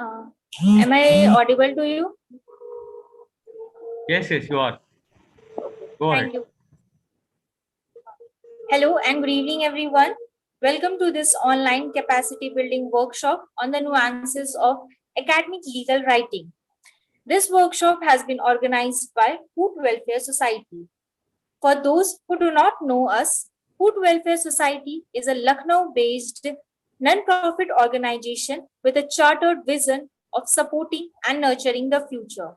Uh, am I audible to you? Yes, you are. Go ahead. Thank you. Hello and good evening, everyone. Welcome to this online capacity building workshop on the nuances of academic legal writing. This workshop has been organized by Hoot Welfare Society. For those who do not know us, Hoot Welfare Society is a Lucknow-based non-profit organization with a chartered vision of supporting and nurturing the future.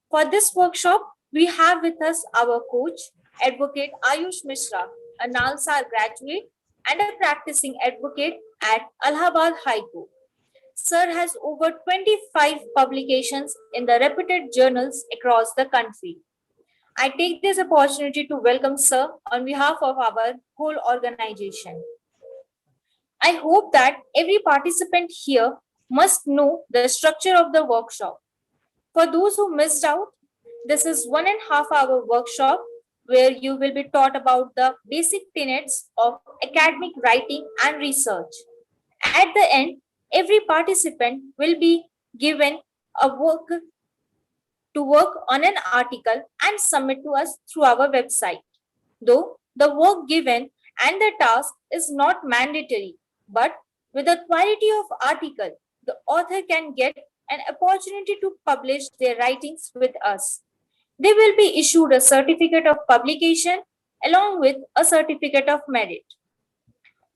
For this workshop, we have with us our coach, Advocate Ayush Mishra, a NALSAR graduate and a practicing advocate at Allahabad High Court. Sir has over 25 publications in the reputed journals across the country. I take this opportunity to welcome Sir on behalf of our whole organization. I hope that every participant here must know the structure of the workshop. For those who missed out, this is 1.5 hour workshop where you will be taught about the basic tenets of academic writing and research. At the end, every participant will be given a work to work on an article and submit to us through our website. Though the work given and the task is not mandatory, but with the quality of article, the author can get an opportunity to publish their writings with us. They will be issued a certificate of publication along with a certificate of merit.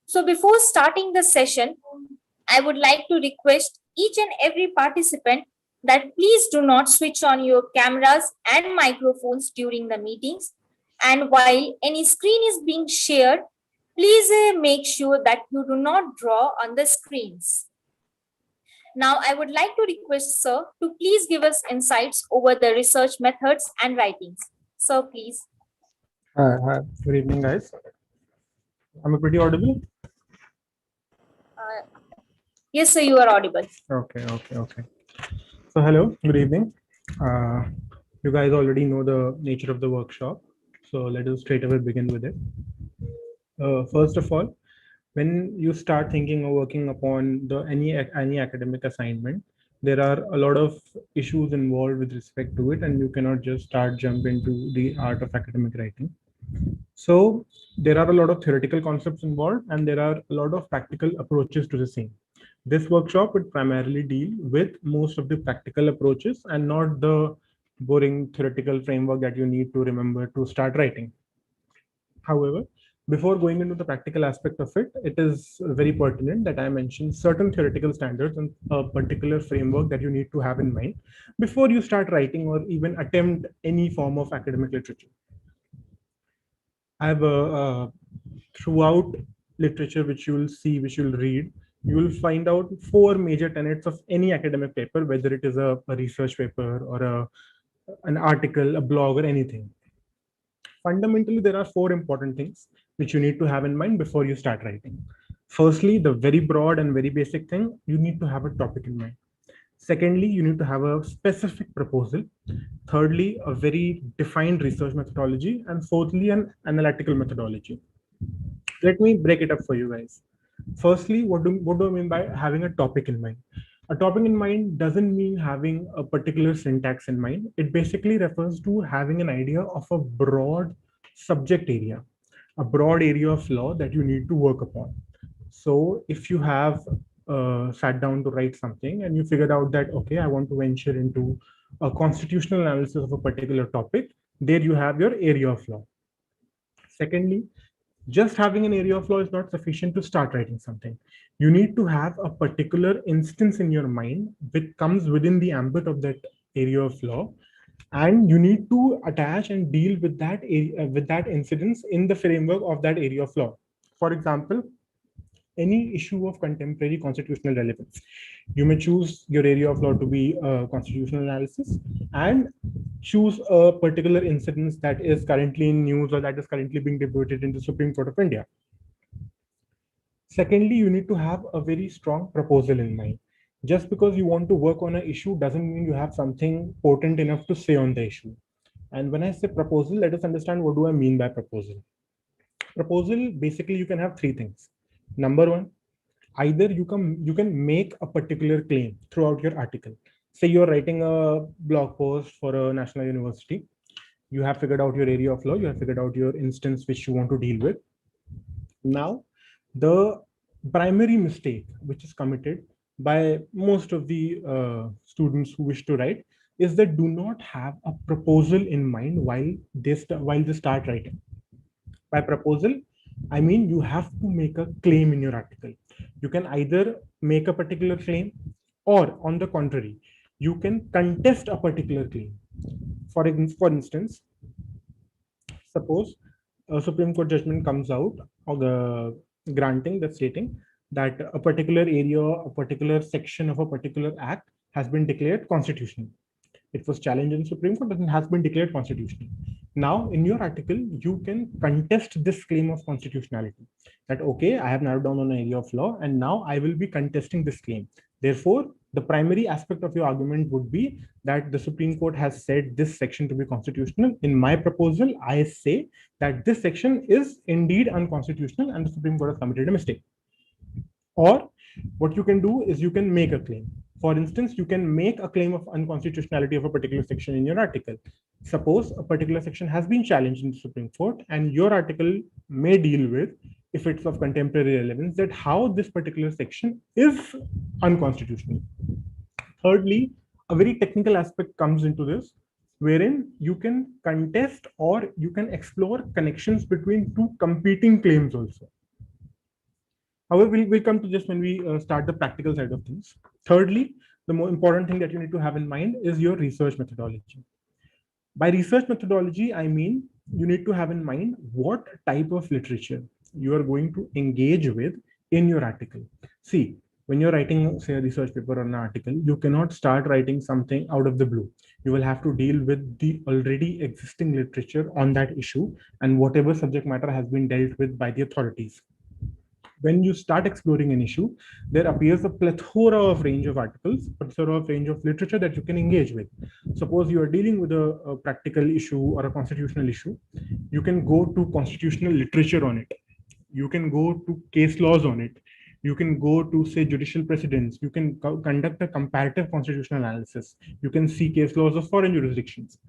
So before starting the session, I would like to request each and every participant that please do not switch on your cameras and microphones during the meetings. And while any screen is being shared, please make sure that you do not draw on the screens. Now, I would like to request Sir to please give us insights over the research methods and writings. Sir, please. Hi, good evening, guys. Am I pretty audible? Yes, sir, you are audible. Okay. So, hello, good evening. You guys already know the nature of the workshop. So, let us straight away begin with it. First of all, when you start thinking or working upon any academic assignment, there are a lot of issues involved with respect to it, and you cannot just jump into the art of academic writing. So there are a lot of theoretical concepts involved, and there are a lot of practical approaches to the same. This workshop would primarily deal with most of the practical approaches and not the boring theoretical framework that you need to remember to start writing. However, before going into the practical aspect of it, it is very pertinent that I mention certain theoretical standards and a particular framework that you need to have in mind before you start writing or even attempt any form of academic literature. I have throughout literature, which you will see, which you'll read, you will find out 4 major tenets of any academic paper, whether it is a research paper or an article, a blog, or anything. Fundamentally, there are 4 important things which you need to have in mind before you start writing. Firstly, the very broad and very basic thing, you need to have a topic in mind. Secondly, you need to have a specific proposal. Thirdly, a very defined research methodology. And fourthly, an analytical methodology. Let me break it up for you guys. Firstly, what do I mean by having a topic in mind? A topic in mind doesn't mean having a particular syntax in mind. It basically refers to having an idea of a broad subject area, a broad area of law that you need to work upon. So if you have sat down to write something and you figured out that, okay, I want to venture into a constitutional analysis of a particular topic, there you have your area of law. Secondly, just having an area of law is not sufficient to start writing something. You need to have a particular instance in your mind which comes within the ambit of that area of law, and you need to attach and deal with that incidence in the framework of that area of law. For example, any issue of contemporary constitutional relevance. You may choose your area of law to be constitutional analysis and choose a particular incident that is currently in news or that is currently being debated in the Supreme Court of India. Secondly, you need to have a very strong proposal in mind. Just because you want to work on an issue doesn't mean you have something potent enough to say on the issue. And when I say proposal, let us understand what do I mean by proposal. Proposal, basically you can have 3 things. Number 1, Either you can make a particular claim throughout your article. Say you're writing a blog post for a national university. You have figured out your area of law. You have figured out your instance which you want to deal with. Now, the primary mistake which is committed by most of the students who wish to write is they do not have a proposal in mind while they start writing. By proposal, I mean you have to make a claim in your article. You can either make a particular claim, or on the contrary, you can contest a particular claim. For instance, suppose a Supreme Court judgment comes out of the granting that stating that a particular area, a particular section of a particular act has been declared constitutional. It was challenged in the Supreme Court, but it has been declared constitutional. Now, in your article, you can contest this claim of constitutionality. That, okay, I have narrowed down on an area of law, and now I will be contesting this claim. Therefore, the primary aspect of your argument would be that the Supreme Court has said this section to be constitutional. In my proposal, I say that this section is indeed unconstitutional and the Supreme Court has committed a mistake. Or what you can do is you can make a claim. For instance, you can make a claim of unconstitutionality of a particular section in your article. Suppose a particular section has been challenged in the Supreme Court, and your article may deal with, if it's of contemporary relevance, that how this particular section is unconstitutional. Thirdly, a very technical aspect comes into this, wherein you can contest or you can explore connections between two competing claims also. However, we'll come to this when we start the practical side of things. Thirdly, the more important thing that you need to have in mind is your research methodology. By research methodology, I mean you need to have in mind what type of literature you are going to engage with in your article. See, when you're writing, say, a research paper or an article, you cannot start writing something out of the blue. You will have to deal with the already existing literature on that issue and whatever subject matter has been dealt with by the authorities. When you start exploring an issue, there appears a plethora of range of articles, plethora of range of literature that you can engage with. Suppose you are dealing with a practical issue or a constitutional issue, you can go to constitutional literature on it. You can go to case laws on it. You can go to, say, judicial precedents. You can conduct a comparative constitutional analysis. You can see case laws of foreign jurisdictions.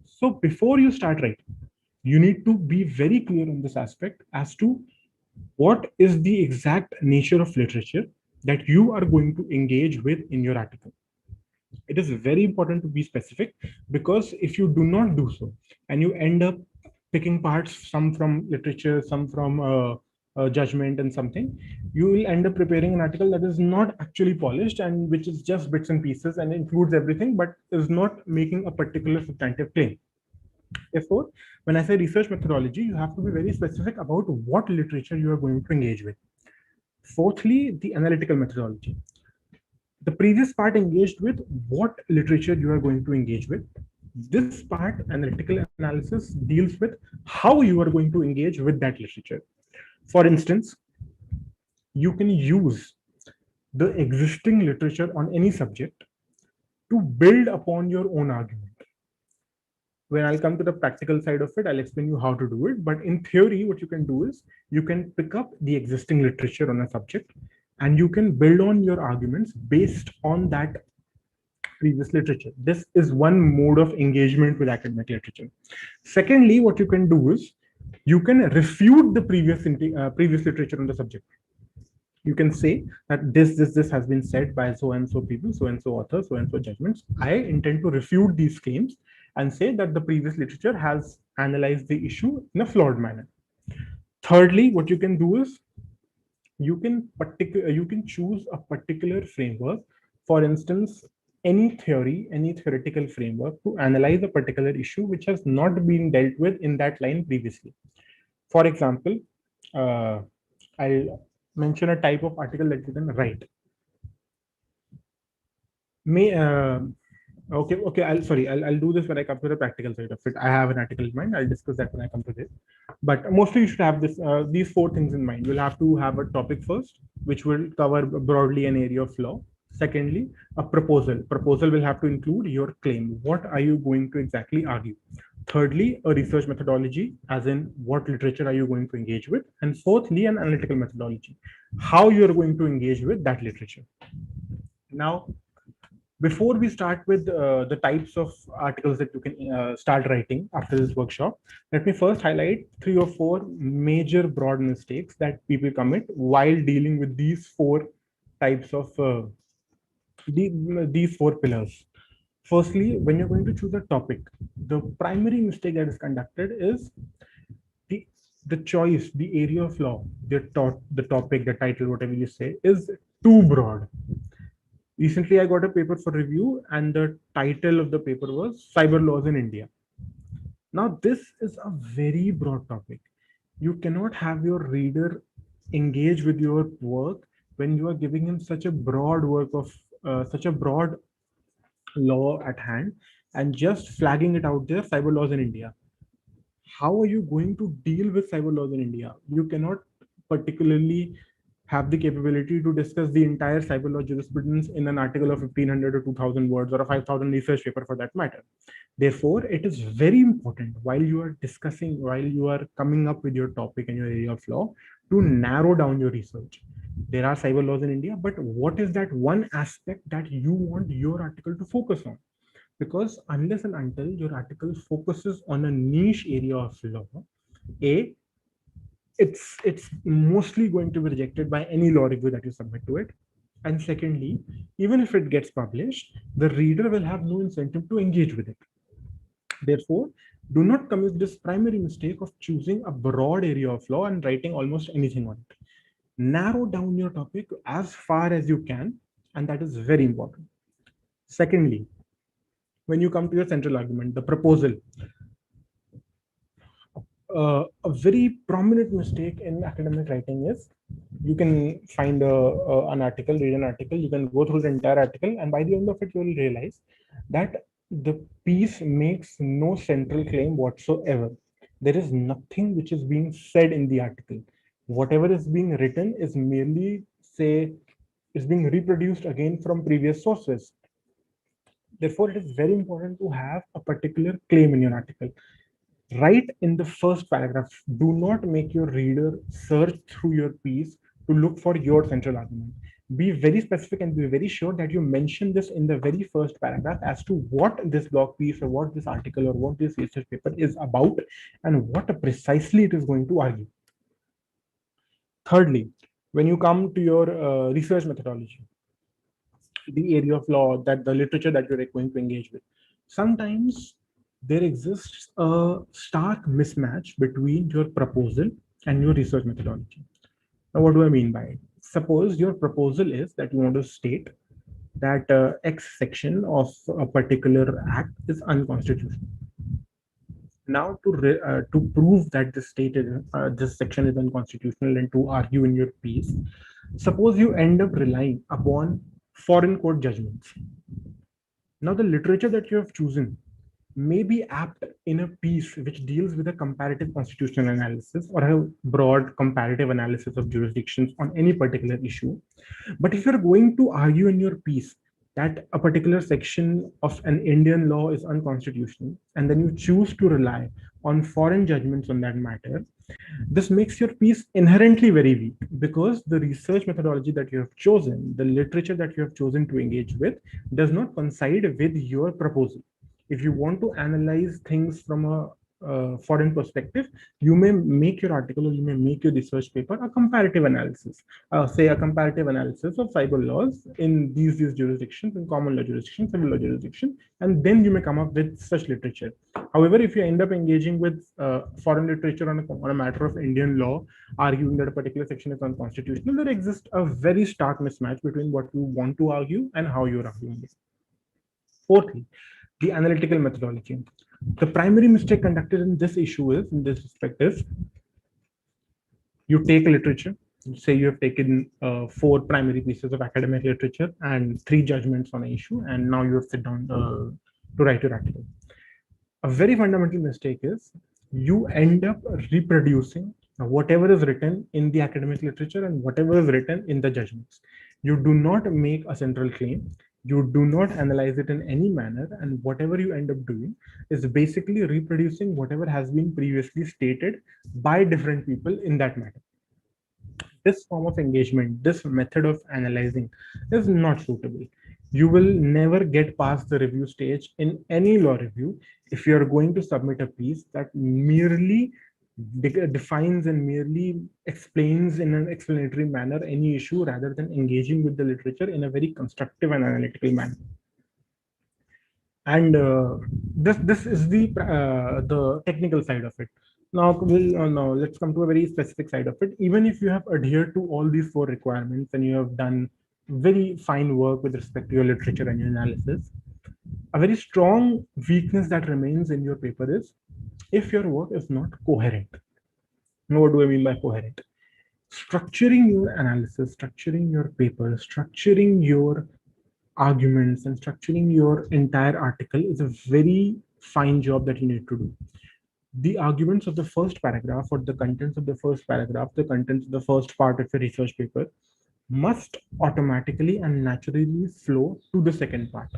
So before you start writing, you need to be very clear on this aspect as to what is the exact nature of literature that you are going to engage with in your article. It is very important to be specific, because if you do not do so and you end up picking parts, some from literature, some from judgment and something, you will end up preparing an article that is not actually polished and which is just bits and pieces and includes everything but is not making a particular substantive claim. Therefore, when I say research methodology, you have to be very specific about what literature you are going to engage with. Fourthly, the analytical methodology. The previous part engaged with what literature you are going to engage with. This part, analytical analysis, deals with how you are going to engage with that literature. For instance, you can use the existing literature on any subject to build upon your own argument. When I'll come to the practical side of it, I'll explain you how to do it. But in theory, what you can do is you can pick up the existing literature on a subject and you can build on your arguments based on that previous literature. This is one mode of engagement with academic literature. Secondly, what you can do is you can refute the previous literature on the subject. You can say that this has been said by so and so people, so and so authors, so and so judgments. I intend to refute these claims and say that the previous literature has analyzed the issue in a flawed manner. Thirdly, what you can do is you can choose a particular framework. For instance, any theoretical framework to analyze a particular issue which has not been dealt with in that line previously. For example, I'll mention a type of article that you can write. I'll do this when I come to the practical side of it. I have an article in mind. I'll discuss that when I come to this. But mostly you should have these four things in mind. You'll have to have a topic first, which will cover broadly an area of law. Secondly, a proposal. Proposal will have to include your claim. What are you going to exactly argue? Thirdly, a research methodology, as in what literature are you going to engage with? And fourthly, an analytical methodology, how you're going to engage with that literature. Now, before we start with the types of articles that you can start writing after this workshop, let me first highlight 3 or 4 major broad mistakes that people commit while dealing with these 4 types of these 4 pillars. Firstly, when you're going to choose a topic, the primary mistake that is conducted is the choice, the area of law, the topic, the title, whatever you say, is too broad. Recently, I got a paper for review, and the title of the paper was Cyber Laws in India. Now, this is a very broad topic. You cannot have your reader engage with your work when you are giving him such a broad work of such a broad law at hand and just flagging it out there, cyber laws in India. How are you going to deal with cyber laws in India? You cannot particularly have the capability to discuss the entire cyber law jurisprudence in an article of 1500 or 2000 words or a 5000 research paper for that matter. Therefore, it is very important while you are discussing, while you are coming up with your topic and your area of law, to narrow down your research. There are cyber laws in India, but what is that one aspect that you want your article to focus on? Because unless and until your article focuses on a niche area of law, it's mostly going to be rejected by any law review that you submit to it. And secondly, even if it gets published, the reader will have no incentive to engage with it. Therefore, do not commit this primary mistake of choosing a broad area of law and writing almost anything on it. Narrow down your topic as far as you can, and that is very important. Secondly, when you come to your central argument, the proposal, a very prominent mistake in academic writing is you can find an article, read an article, you can go through the entire article, and by the end of it, you will realize that the piece makes no central claim whatsoever. There is nothing which is being said in the article. Whatever is being written is merely, say, is being reproduced again from previous sources. Therefore, it is very important to have a particular claim in your article. Write in the first paragraph. Do not make your reader search through your piece to look for your central argument. Be very specific and be very sure that you mention this in the very first paragraph as to what this blog piece or what this article or what this research paper is about and what precisely it is going to argue. Thirdly, when you come to your research methodology, the area of law, that the literature that you're going to engage with, sometimes there exists a stark mismatch between your proposal and your research methodology. Now, what do I mean by it? Suppose your proposal is that you want to state that X section of a particular act is unconstitutional. Now, to prove that this section is unconstitutional and to argue in your piece, suppose you end up relying upon foreign court judgments. Now, the literature that you have chosen may be apt in a piece which deals with a comparative constitutional analysis or a broad comparative analysis of jurisdictions on any particular issue. But if you're going to argue in your piece that a particular section of an Indian law is unconstitutional, and then you choose to rely on foreign judgments on that matter, this makes your piece inherently very weak because the research methodology that you have chosen, the literature that you have chosen to engage with, does not coincide with your proposal. If you want to analyze things from a foreign perspective, you may make your article or you may make your research paper a comparative analysis, say a comparative analysis of cyber laws in these jurisdictions, in common law jurisdiction, civil law jurisdiction, and then you may come up with such literature. However, if you end up engaging with foreign literature on a matter of Indian law, arguing that a particular section is unconstitutional, there exists a very stark mismatch between what you want to argue and how you're arguing it. Fourthly, the analytical methodology. The primary mistake conducted in this issue is, in this respect, is you take literature, say you have taken 4 primary pieces of academic literature and 3 judgments on an issue, and now you have sit down to write your article. A very fundamental mistake is you end up reproducing whatever is written in the academic literature and whatever is written in the judgments. You do not make a central claim. You do not analyze it in any manner, and whatever you end up doing is basically reproducing whatever has been previously stated by different people in that matter. This form of engagement, this method of analyzing is not suitable. You will never get past the review stage in any law review if you are going to submit a piece that merely defines and merely explains in an explanatory manner any issue rather than engaging with the literature in a very constructive and analytical manner. And this is the technical side of it. Now let's come to a very specific side of it. Even if you have adhered to all these four requirements and you have done very fine work with respect to your literature and your analysis, a very strong weakness that remains in your paper is if your work is not coherent. Now, what do I mean by coherent? Structuring your analysis, structuring your paper, structuring your arguments, and structuring your entire article is a very fine job that you need to do. The arguments of the first paragraph or the contents of the first paragraph, the contents of the first part of your research paper must automatically and naturally flow to the second part.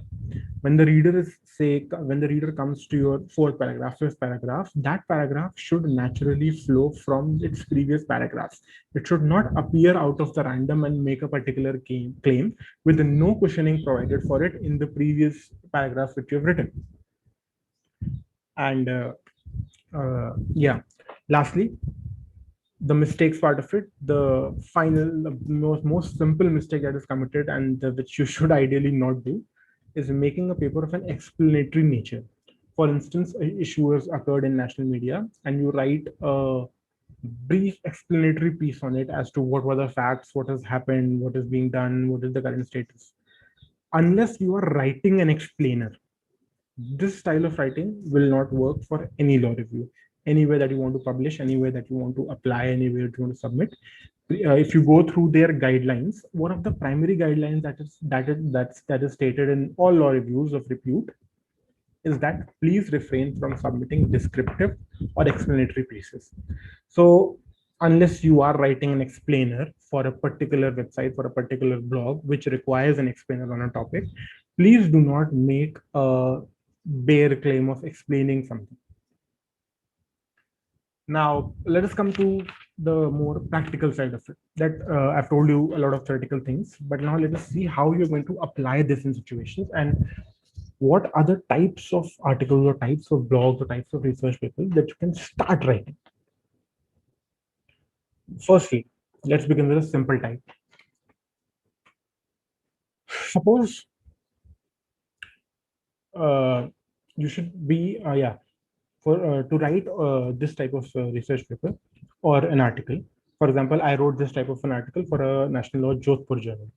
When the reader when the reader comes to your fourth paragraph, fifth paragraph, that paragraph should naturally flow from its previous paragraphs. It should not appear out of the random and make a particular claim with no cushioning provided for it in the previous paragraph which you have written. And yeah, lastly, the mistakes part of it, the final, most simple mistake that is committed and which you should ideally not do is making a paper of an explanatory nature. For instance, an issue has occurred in national media and you write a brief explanatory piece on it as to what were the facts, what has happened, what is being done, what is the current status. Unless you are writing an explainer, this style of writing will not work for any law review. Anywhere that you want to publish, anywhere that you want to apply, anywhere that you want to submit. If you go through their guidelines, one of the primary guidelines that is stated in all law reviews of repute is that please refrain from submitting descriptive or explanatory pieces. So unless you are writing an explainer for a particular website, for a particular blog, which requires an explainer on a topic, please do not make a bare claim of explaining something. Now, let us come to the more practical side of it. That I've told you a lot of theoretical things, but now let us see how you're going to apply this in situations and what other types of articles or types of blogs or types of research papers that you can start writing. Firstly, let's begin with a simple type. Suppose you should be, to write this type of research paper or an article. For example, I wrote this type of an article for a national law Jodhpur journal.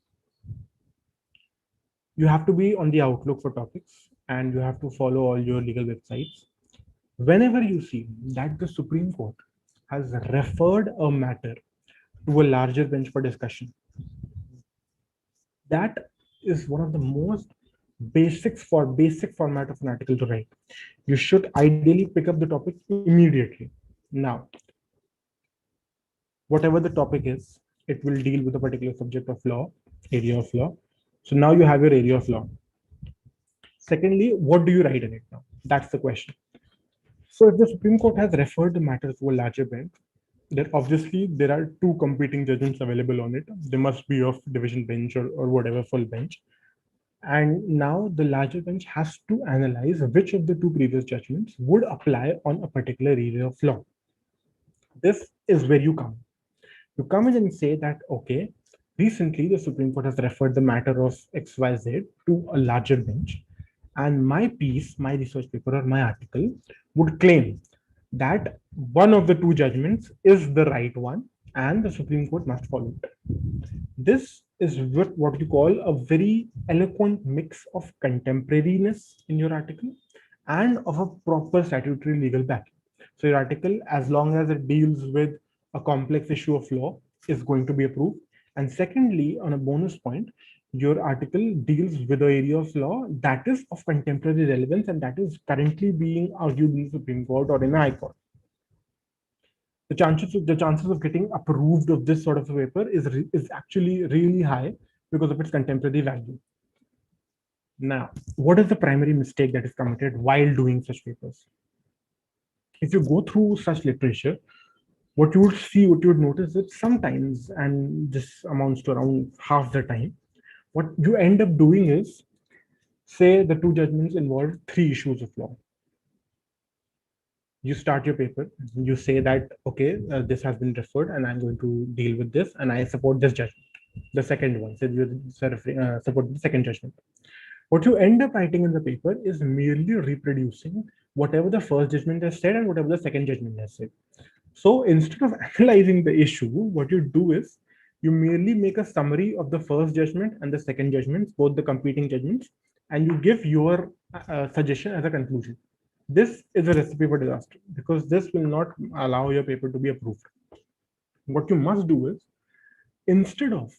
You have to be on the outlook for topics and you have to follow all your legal websites. Whenever you see that the Supreme Court has referred a matter to a larger bench for discussion, that is one of the most basic format of an article to write. You should ideally pick up the topic immediately. Now, whatever the topic is, it will deal with a particular subject of law, area of law. So now you have your area of law. Secondly, what do you write in it now? That's the question. So if the Supreme Court has referred the matter to a larger bench, then obviously there are two competing judgments available on it. They must be of division bench or whatever full bench. And now the larger bench has to analyze which of the two previous judgments would apply on a particular area of law. This is where you come. You come in and say that, okay, recently the Supreme Court has referred the matter of XYZ to a larger bench. And my piece, my research paper or my article would claim that one of the two judgments is the right one and the Supreme Court must follow it. This is what you call a very eloquent mix of contemporariness in your article and of a proper statutory legal backing. So your article, as long as it deals with a complex issue of law, is going to be approved. And secondly, on a bonus point, your article deals with the area of law that is of contemporary relevance and that is currently being argued in the Supreme Court or in the High Court. The chances of getting approved of this sort of a paper is actually really high because of its contemporary value. Now, what is the primary mistake that is committed while doing such papers? If you go through such literature, what you would see, what you would notice is sometimes, and this amounts to around half the time, what you end up doing is, say the two judgments involve three issues of law. You start your paper, you say that, okay, this has been referred and I'm going to deal with this and I support this judgment. The second one, so you support the second judgment. What you end up writing in the paper is merely reproducing whatever the first judgment has said and whatever the second judgment has said. So instead of analyzing the issue, what you do is you merely make a summary of the first judgment and the second judgments, both the competing judgments, and you give your suggestion as a conclusion. This is a recipe for disaster because this will not allow your paper to be approved. What you must do is, instead of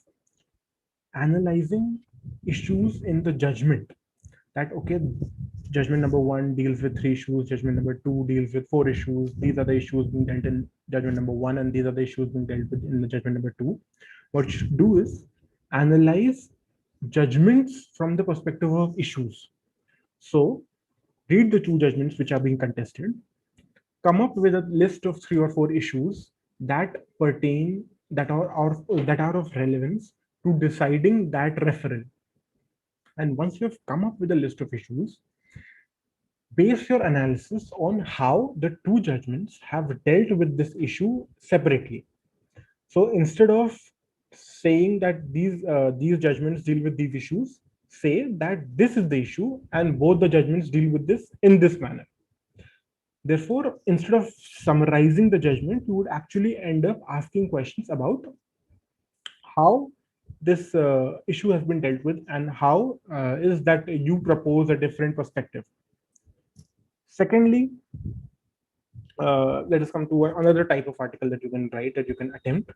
analyzing issues in the judgment, that okay, judgment number one deals with three issues, judgment number two deals with four issues, these are the issues being dealt in judgment number one, and these are the issues being dealt with in the judgment number two. What you should do is analyze judgments from the perspective of issues. So read the two judgments which are being contested, come up with a list of 3 or 4 issues that pertain, that are of relevance to deciding that referral. And once you have come up with a list of issues, base your analysis on how the two judgments have dealt with this issue separately. So instead of saying that these judgments deal with these issues, say that this is the issue and both the judgments deal with this in this manner. Therefore, instead of summarizing the judgment, you would actually end up asking questions about how this issue has been dealt with and how is that you propose a different perspective. Secondly, let us come to another type of article that you can write, that you can attempt,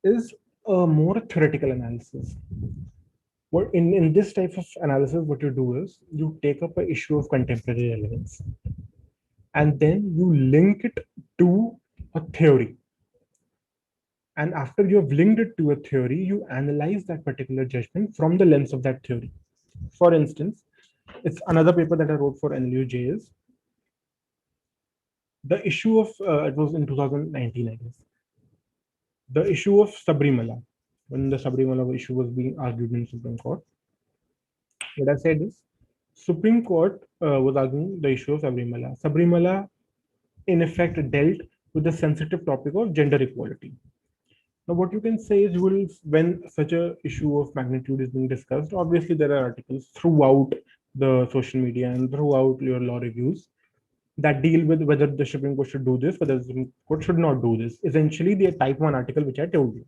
is a more theoretical analysis. What in this type of analysis, what you do is you take up an issue of contemporary relevance and then you link it to a theory. And after you have linked it to a theory, you analyze that particular judgment from the lens of that theory. For instance, it's another paper that I wrote for NLUJ is the issue of, it was in 2019, I guess, the issue of Sabrimala, when the Sabrimala issue was being argued in Supreme Court. What I said is, Supreme Court was arguing the issue of Sabrimala. Sabrimala, in effect, dealt with the sensitive topic of gender equality. Now, what you can say is, you will, when such a issue of magnitude is being discussed, obviously there are articles throughout the social media and throughout your law reviews that deal with whether the Supreme Court should do this, whether the Supreme Court should not do this. Essentially, the type 1 article which I told you.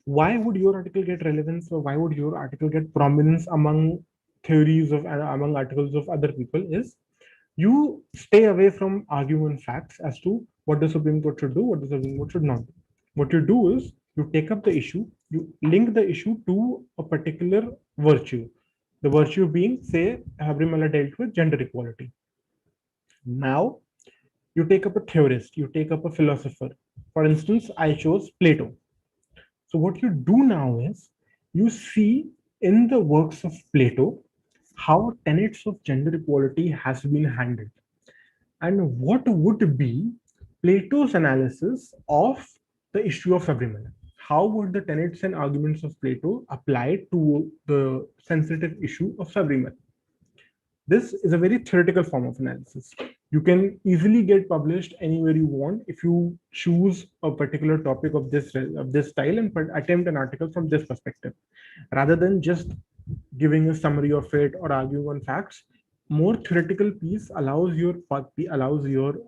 Why would your article get relevance, or why would your article get prominence among theories of among articles of other people is you stay away from arguing facts as to what the Supreme Court should do, what the Supreme Court should not do. What you do is you take up the issue, you link the issue to a particular virtue. The virtue being, say, Sabrimala dealt with gender equality. Now, you take up a theorist, you take up a philosopher. For instance, I chose Plato. So what you do now is you see in the works of Plato how tenets of gender equality has been handled, and what would be Plato's analysis of the issue of Sabrimala. How would the tenets and arguments of Plato apply to the sensitive issue of Sabrimala? This is a very theoretical form of analysis. You can easily get published anywhere you want if you choose a particular topic of this style and attempt an article from this perspective, rather than just giving a summary of it or arguing on facts. More theoretical piece allows your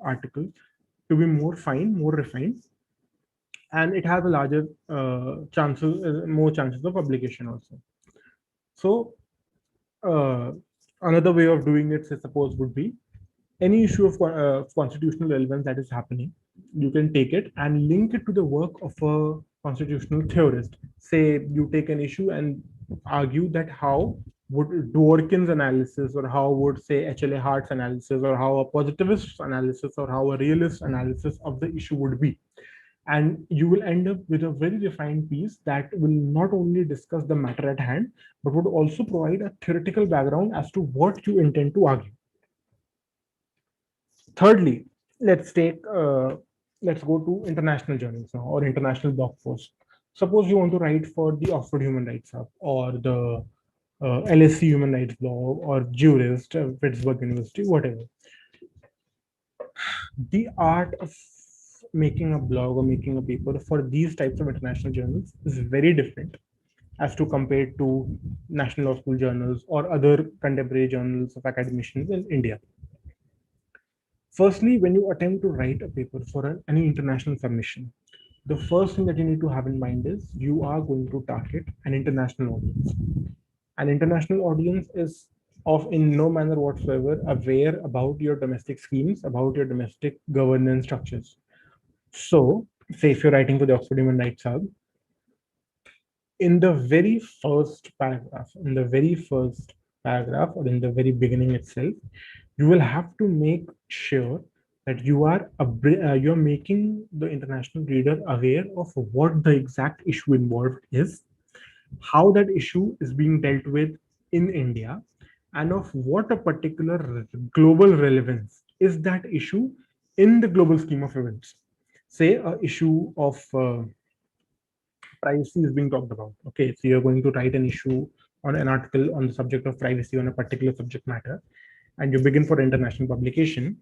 article to be more fine, more refined, and it has a larger more chances of publication also. So another way of doing it, I suppose, would be any issue of constitutional relevance that is happening. You can take it and link it to the work of a constitutional theorist. Say you take an issue and argue that how would Dworkin's analysis, or how would, say, H.L.A. Hart's analysis, or how a positivist analysis, or how a realist analysis of the issue would be. And you will end up with a very refined piece that will not only discuss the matter at hand, but would also provide a theoretical background as to what you intend to argue. Thirdly, let's go to international journals now, or international blog posts. Suppose you want to write for the Oxford Human Rights Hub, or the LSE Human Rights blog, or Jurist, Pittsburgh University, whatever. The art of making a blog or making a paper for these types of international journals is very different as to compared to national law school journals or other contemporary journals of academicians in India. Firstly, when you attempt to write a paper for any international submission, the first thing that you need to have in mind is you are going to target an international audience. An international audience is of in no manner whatsoever aware about your domestic schemes, about your domestic governance structures. So, say if you're writing for the Oxford Human Rights Hub, in the very first paragraph, or in the very beginning itself, you will have to make sure that you're making the international reader aware of what the exact issue involved is, how that issue is being dealt with in India, and of what a particular global relevance is that issue in the global scheme of events. Say a issue of privacy is being talked about. Okay, so you're going to write an issue on an article on the subject of privacy on a particular subject matter, and you begin for international publication.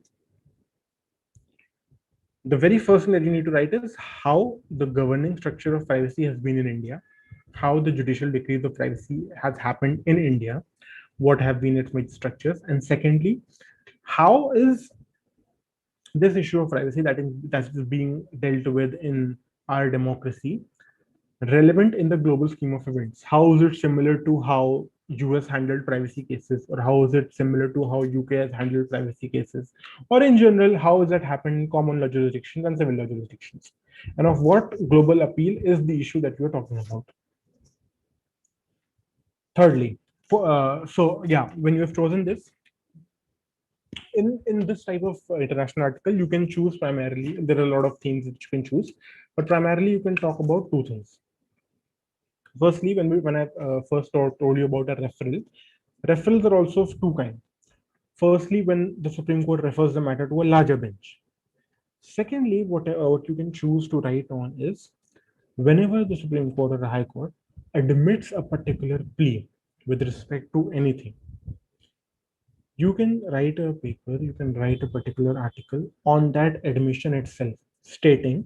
The very first thing that you need to write is how the governing structure of privacy has been in India, how the judicial decrees of privacy has happened in India, what have been its major structures, and secondly, how is this issue of privacy that is being dealt with in our democracy relevant in the global scheme of events? How is it similar to how US handled privacy cases, or how is it similar to how UK has handled privacy cases, or in general, how has that happened in common law jurisdictions and civil law jurisdictions, and of what global appeal is the issue that you're talking about? Thirdly, when you have chosen this, in this type of international article, you can choose primarily. There are a lot of themes that you can choose, but primarily you can talk about two things. Firstly, when I first told you about a referral, referrals are also of two kinds. Firstly, when the Supreme Court refers the matter to a larger bench. Secondly, what you can choose to write on is whenever the Supreme Court or the High Court admits a particular plea with respect to anything, you can write a paper, you can write a particular article on that admission itself, stating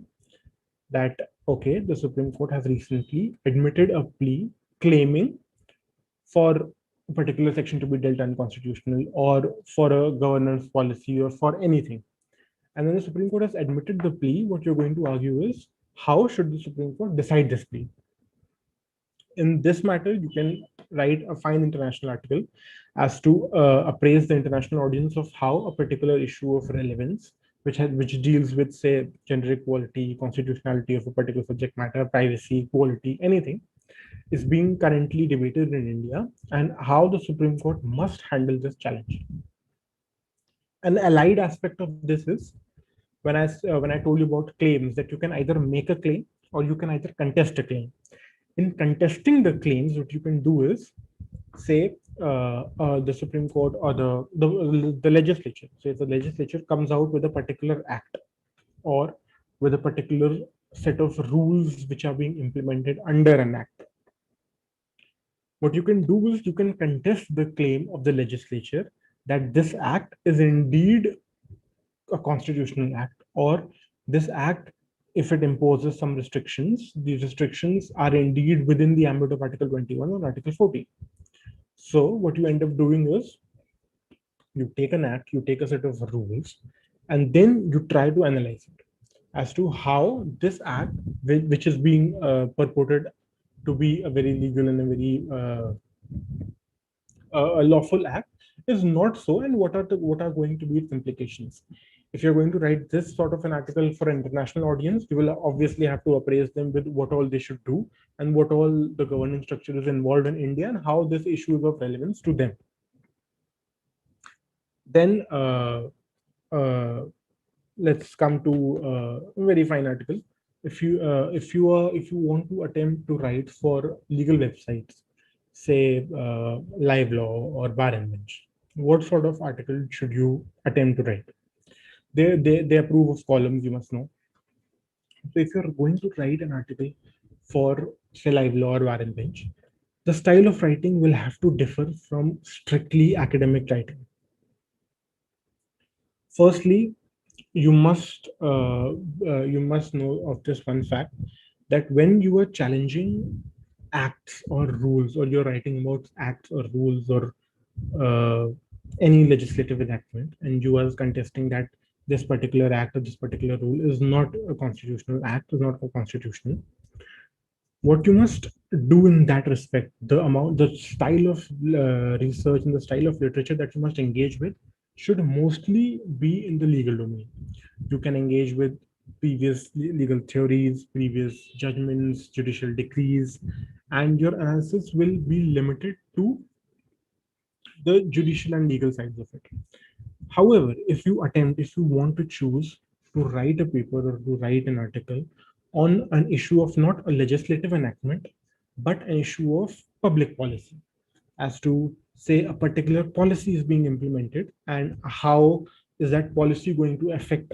that, okay, the Supreme Court has recently admitted a plea claiming for a particular section to be dealt unconstitutional, or for a governance policy, or for anything. And then the Supreme Court has admitted the plea. What you're going to argue is how should the Supreme Court decide this plea? In this matter, you can write a fine international article as to appraise the international audience of how a particular issue of relevance, which deals with, say, gender equality, constitutionality of a particular subject matter, privacy, equality, anything, is being currently debated in India, and how the Supreme Court must handle this challenge. An allied aspect of this is when I told you about claims, that you can either make a claim or you can either contest a claim. In contesting the claims, what you can do is say the Supreme Court or the legislature. So if the legislature comes out with a particular act or with a particular set of rules which are being implemented under an act, what you can do is you can contest the claim of the legislature that this act is indeed a constitutional act, or this act, if it imposes some restrictions, these restrictions are indeed within the ambit of Article 21 or Article 14. So what you end up doing is you take an act, you take a set of rules, and then you try to analyze it as to how this act, which is being purported to be a very legal and a very a lawful act, is not so, and what are going to be its implications. If you're going to write this sort of an article for an international audience, you will obviously have to appraise them with what all they should do and what all the governing structure is involved in India and how this issue is of relevance to them. Then let's come to a very fine article. if you want to attempt to write for legal websites, say live law or bar and bench, what sort of article should you attempt to write? They approve of columns, you must know. So if you're going to write an article for, say, live law or bar and bench, the style of writing will have to differ from strictly academic writing. Firstly, you must know of this one fact, that when you are challenging acts or rules, or you're writing about acts or rules or uh, any legislative enactment, and you are contesting that this particular act or this particular rule is not a constitutional act, is not constitutional, what you must do in that respect, the style of research and the style of literature that you must engage with should mostly be in the legal domain. You can engage with previous legal theories, previous judgments, judicial decrees, and your analysis will be limited to the judicial and legal sides of it. However, if you want to choose to write a paper or to write an article on an issue of not a legislative enactment, but an issue of public policy, as to say a particular policy is being implemented and how is that policy going to affect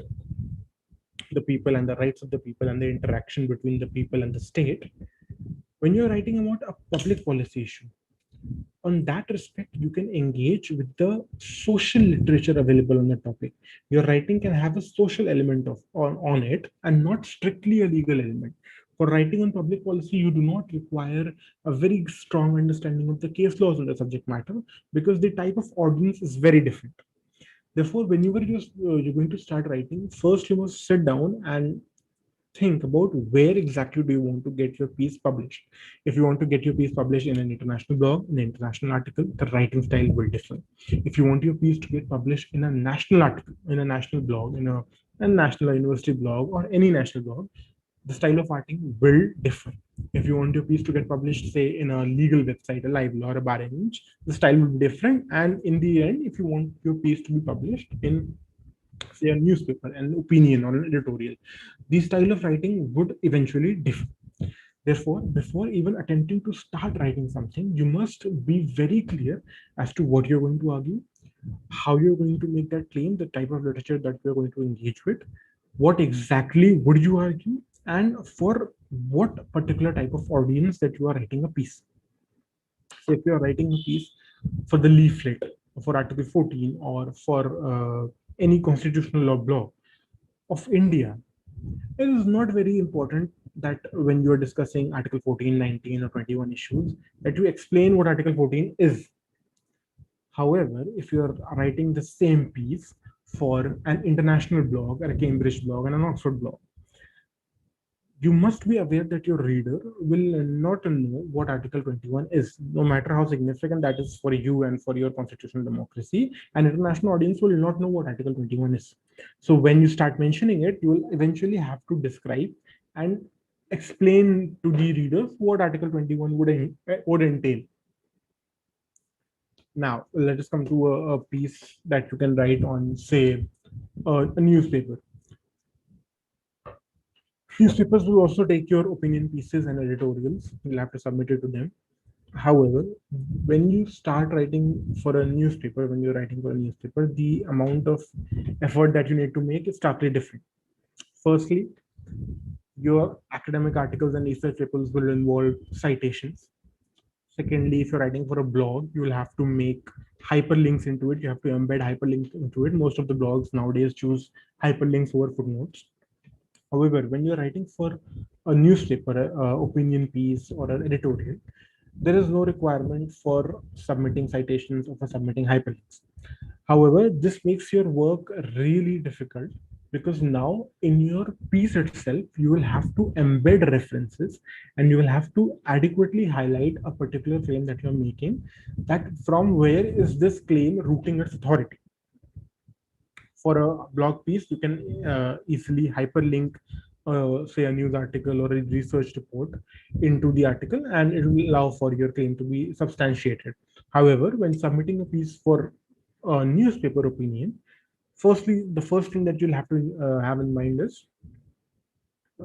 the people and the rights of the people and the interaction between the people and the state, when you're writing about a public policy issue, on that respect, you can engage with the social literature available on the topic. Your writing can have a social element on it and not strictly a legal element. For writing on public policy, you do not require a very strong understanding of the case laws on the subject matter, because the type of audience is very different. Therefore, whenever you're going to start writing, first you must sit down and think about where exactly do you want to get your piece published. If you want to get your piece published in an international blog, an international article, the writing style will differ. If you want your piece to get published in a national article, in a national blog, in a national university blog, or any national blog, the style of writing will differ. If you want your piece to get published, say, in a legal website, a live law, or a bar image, the style will be different. And in the end, if you want your piece to be published in, say, a newspaper, an opinion or an editorial, the style of writing would eventually differ. Therefore, before even attempting to start writing something, you must be very clear as to what you're going to argue, how you're going to make that claim, the type of literature that you're going to engage with, what exactly would you argue, and for what particular type of audience that you are writing a piece. So if you're writing a piece for the leaflet, for Article 14, or for any constitutional law blog of India, it is not very important that when you are discussing Article 14, 19, or 21 issues, that you explain what Article 14 is. However, if you're writing the same piece for an international blog, or a Cambridge blog, and an Oxford blog, you must be aware that your reader will not know what Article 21 is, no matter how significant that is for you and for your constitutional democracy. An international audience will not know what Article 21 is. So when you start mentioning it, you will eventually have to describe and explain to the readers what Article 21 would entail. Now, let us come to a piece that you can write on, say, a newspaper. Newspapers will also take your opinion pieces and editorials. You'll have to submit it to them. However, when you start writing for a newspaper, the amount of effort that you need to make is starkly different. Firstly, your academic articles and research papers will involve citations. Secondly, if you're writing for a blog, you will have to make hyperlinks into it. You have to embed hyperlinks into it. Most of the blogs nowadays choose hyperlinks over footnotes. However, when you're writing for a newspaper, opinion piece, or an editorial, there is no requirement for submitting citations or for submitting hyperlinks. However, this makes your work really difficult, because now in your piece itself, you will have to embed references, and you will have to adequately highlight a particular claim that you're making, that from where is this claim rooting its authority. For a blog piece, you can easily hyperlink, say, a news article or a research report into the article, and it will allow for your claim to be substantiated. However, when submitting a piece for a newspaper opinion, firstly, the first thing that you'll have to have in mind is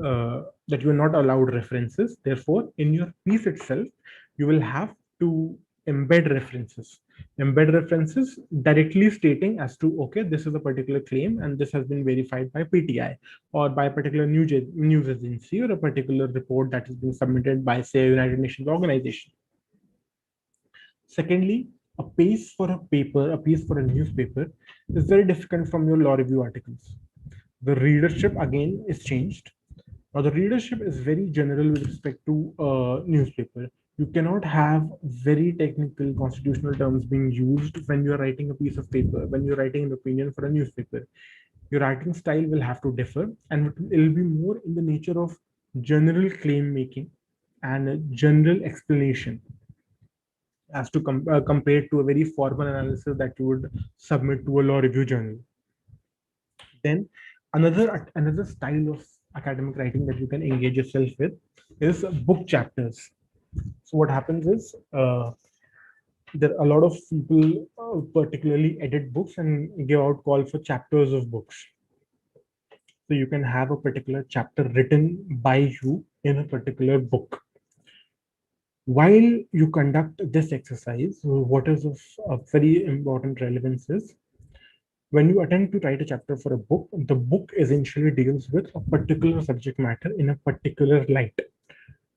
that you are not allowed references. Therefore, in your piece itself, you will have to embed references. Embed references directly stating as to, okay, this is a particular claim and this has been verified by PTI or by a particular news agency or a particular report that has been submitted by, say, a United Nations organization. Secondly, a piece for a paper, a piece for a newspaper is very different from your law review articles. The readership again is changed. Now, the readership is very general with respect to a newspaper. You cannot have very technical constitutional terms being used when you're writing a piece of paper, when you're writing an opinion for a newspaper. Your writing style will have to differ, and it will be more in the nature of general claim making and a general explanation as to compared to a very formal analysis that you would submit to a law review journal. Then another style of academic writing that you can engage yourself with is book chapters. So what happens is there are a lot of people particularly edit books and give out call for chapters of books. So you can have a particular chapter written by you in a particular book. While you conduct this exercise, what is of very important relevance is when you attempt to write a chapter for a book, the book essentially deals with a particular subject matter in a particular light.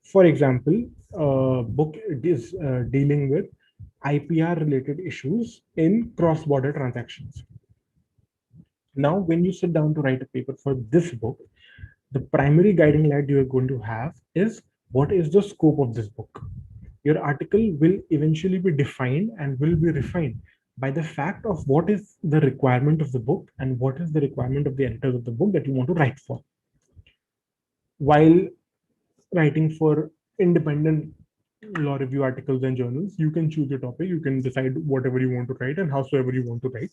For example, a book is dealing with IPR related issues in cross-border transactions. Now, when you sit down to write a paper for this book, the primary guiding light you are going to have is what is the scope of this book. Your article will eventually be defined and will be refined by the fact of what is the requirement of the book and what is the requirement of the editors of the book that you want to write for. While writing for independent law review articles and journals, you can choose your topic, you can decide whatever you want to write and howsoever you want to write.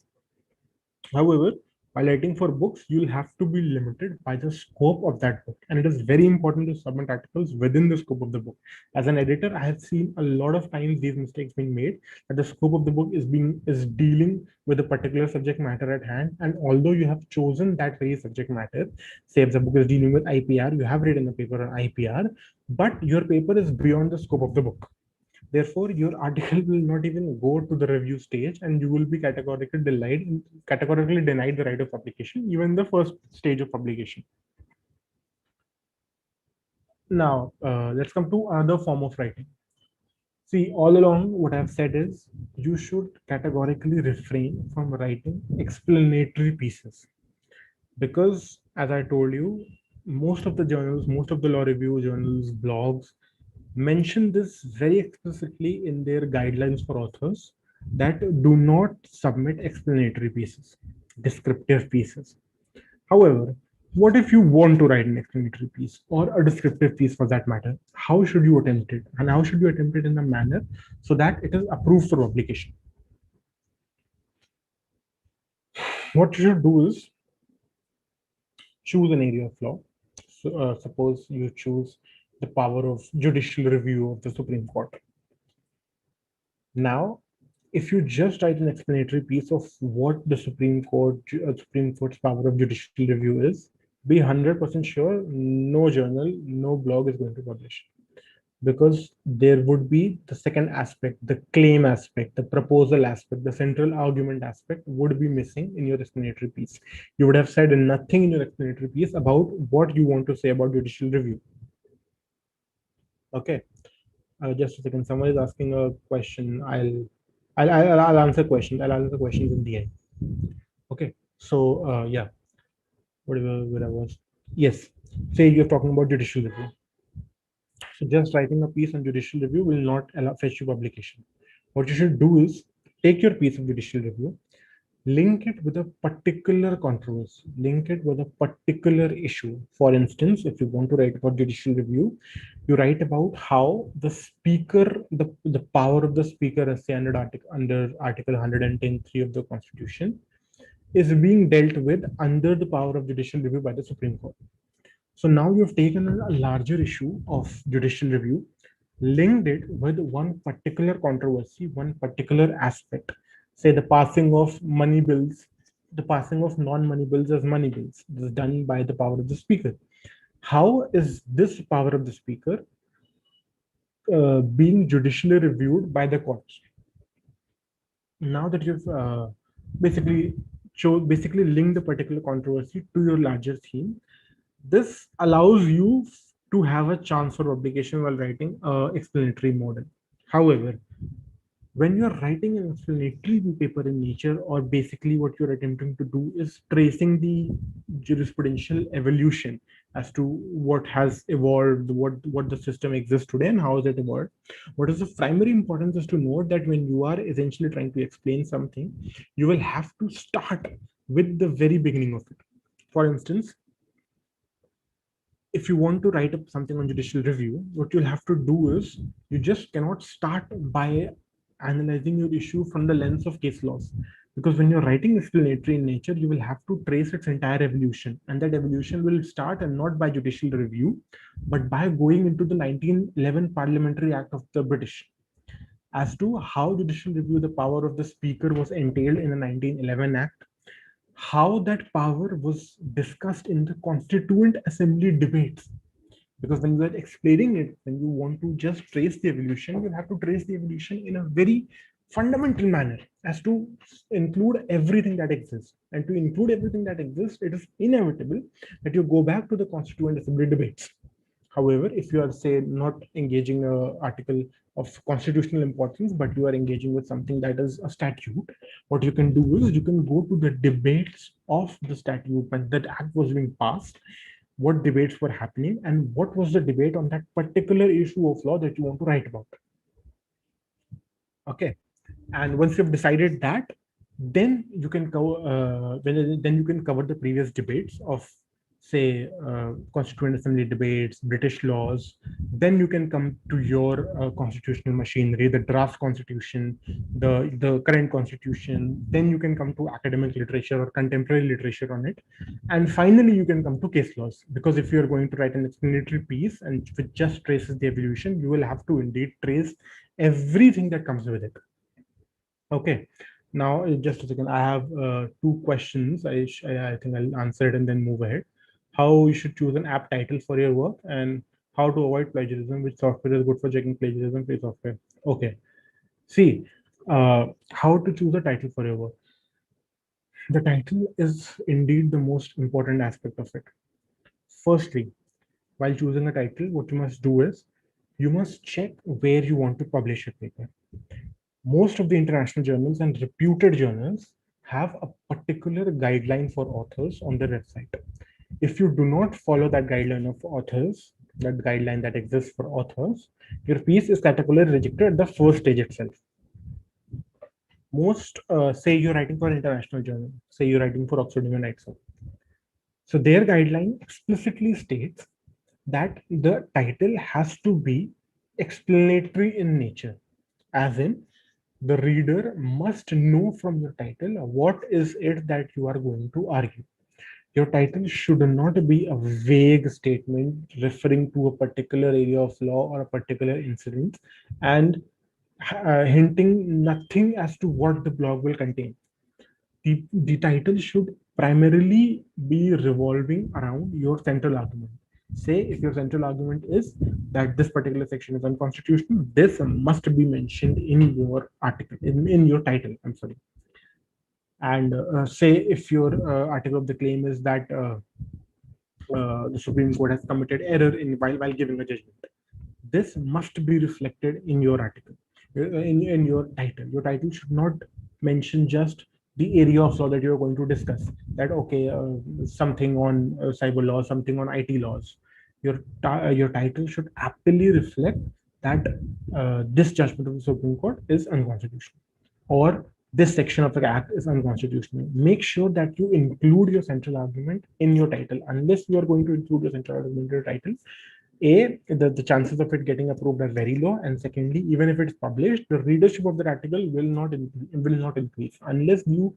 However, while writing for books, you'll have to be limited by the scope of that book. And it is very important to submit articles within the scope of the book. As an editor, I have seen a lot of times these mistakes being made, that the scope of the book is dealing with a particular subject matter at hand. And although you have chosen that very subject matter, say if the book is dealing with IPR, you have written a paper on IPR, but your paper is beyond the scope of the book. Therefore, your article will not even go to the review stage and you will be categorically denied the right of publication, even the first stage of publication. Now, let's come to another form of writing. See, all along what I've said is you should categorically refrain from writing explanatory pieces. Because as I told you, most of the journals, most of the law review journals, blogs, mention this very explicitly in their guidelines for authors that do not submit explanatory pieces, descriptive pieces. However, what if you want to write an explanatory piece or a descriptive piece for that matter? How should you attempt it? And how should you attempt it in a manner so that it is approved for publication? What you should do is choose an area of law. So, suppose you choose the power of judicial review of the Supreme Court. Now, if you just write an explanatory piece of what the Supreme Court's power of judicial review is, be 100% sure no journal, no blog is going to publish. Because there would be the second aspect, the claim aspect, the proposal aspect, the central argument aspect would be missing in your explanatory piece. You would have said nothing in your explanatory piece about what you want to say about judicial review. Okay, just a second. Someone is asking a question. I'll answer questions. I'll answer questions in the end. Okay, so yeah, where I was. Yes, say you're talking about judicial review. So just writing a piece on judicial review will not fetch you publication. What you should do is take your piece of judicial review, link it with a particular controversy, link it with a particular issue. For instance, if you want to write about judicial review, you write about how the speaker, the power of the speaker, as say under Article 110(3) of the Constitution, is being dealt with under the power of judicial review by the Supreme Court. So now you've taken a larger issue of judicial review, linked it with one particular controversy, one particular aspect, say the passing of money bills, the passing of non-money bills as money bills. This is done by the power of the speaker. How is this power of the speaker being judicially reviewed by the courts? Now that you've basically basically linked a particular controversy to your larger theme, this allows you to have a chance for publication while writing explanatory model. However, when you're writing an explanatory paper in nature, or basically what you're attempting to do is tracing the jurisprudential evolution as to what has evolved, what the system exists today and how has it evolved. What is the primary importance is to note that when you are essentially trying to explain something, you will have to start with the very beginning of it. For instance, if you want to write up something on judicial review, what you'll have to do is you just cannot start by analyzing your issue from the lens of case laws. Because when you're writing explanatory in nature, you will have to trace its entire evolution. And that evolution will start and not by judicial review, but by going into the 1911 Parliamentary Act of the British as to how judicial review, the power of the speaker, was entailed in the 1911 Act, how that power was discussed in the Constituent Assembly debates. Because when you are explaining it, when you want to just trace the evolution, you have to trace the evolution in a very fundamental manner as to include everything that exists. And to include everything that exists, it is inevitable that you go back to the Constituent Assembly debates. However, if you are, say, not engaging an article of constitutional importance, but you are engaging with something that is a statute, what you can do is you can go to the debates of the statute when that act was being passed, what debates were happening, and what was the debate on that particular issue of law that you want to write about. Okay, and once you've decided that, then you can cover then you can cover the previous debates of, say, Constituent Assembly debates, British laws. Then you can come to your constitutional machinery, the draft constitution, the current constitution. Then you can come to academic literature or contemporary literature on it. And finally, you can come to case laws. Because if you're going to write an explanatory piece and which just traces the evolution, you will have to indeed trace everything that comes with it. Okay. Now, just a second. I have two questions. I think I'll answer it and then move ahead. How you should choose an app title for your work, and how to avoid plagiarism, which software is good for checking plagiarism, free software. Okay. See, how to choose a title for your work. The title is indeed the most important aspect of it. Firstly, while choosing a title, what you must do is you must check where you want to publish your paper. Most of the international journals and reputed journals have a particular guideline for authors on their website. If you do not follow that guideline of authors, that guideline that exists for authors, your piece is categorically rejected at the first stage itself. Most, say you're writing for an international journal, say you're writing for Oxford Human Rights. So their guideline explicitly states that the title has to be explanatory in nature, as in the reader must know from your title what is it that you are going to argue. Your title should not be a vague statement referring to a particular area of law or a particular incident and hinting nothing as to what the blog will contain. The title should primarily be revolving around your central argument. Say if your central argument is that this particular section is unconstitutional, this must be mentioned in your article, in your title, I'm sorry. And say if your article of the claim is that the Supreme Court has committed error in while giving a judgment, this must be reflected in your article, in your title. Your title should not mention just the area of law that you're going to discuss. That okay, something on cyber law, something on IT laws. Your title should aptly reflect that this judgment of the Supreme Court is unconstitutional, or this section of the act is unconstitutional. Make sure that you include your central argument in your title. Unless you are going to include your central argument in your title, the chances of it getting approved are very low, and secondly, even if it's published, the readership of that article will not increase unless you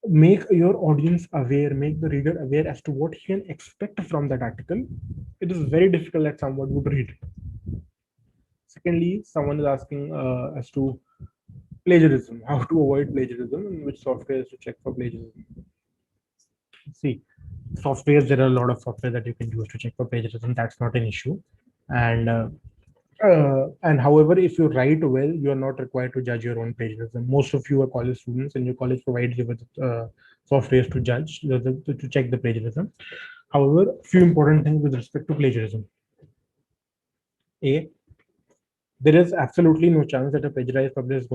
make your audience aware, make the reader aware as to what he can expect from that article. It is very difficult that someone would read it. Secondly, someone is asking as to plagiarism, how to avoid plagiarism, and which software is to check for plagiarism. See, softwares, there are a lot of software that you can use to check for plagiarism. That's not an issue. And however, if you write well, you are not required to judge your own plagiarism. Most of you are college students, and your college provides you with softwares to judge, to check the plagiarism. However, few important things with respect to plagiarism. A, there is absolutely no chance that a plagiarized paper is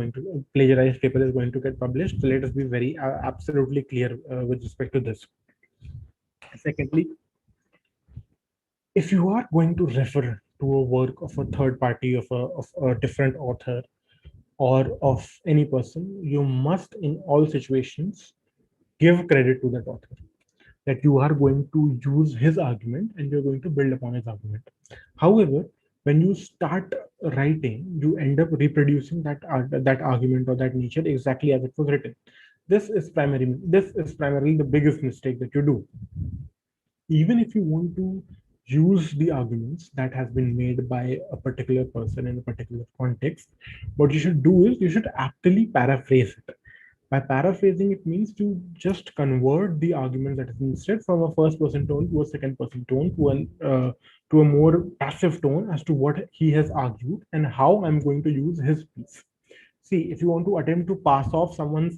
going to get published. So let us be very absolutely clear with respect to this. Secondly, if you are going to refer to a work of a third party, of a different author, or of any person, you must, in all situations, give credit to that author, that you are going to use his argument and you're going to build upon his argument. However, when you start writing, you end up reproducing that argument or that nature exactly as it was written. This is primarily the biggest mistake that you do. Even if you want to use the arguments that has been made by a particular person in a particular context, what you should do is you should actually paraphrase it. By paraphrasing, it means to just convert the argument that is been said from a first person tone to a second person tone, to a more passive tone as to what he has argued and how I'm going to use his piece. See, if you want to attempt to pass off someone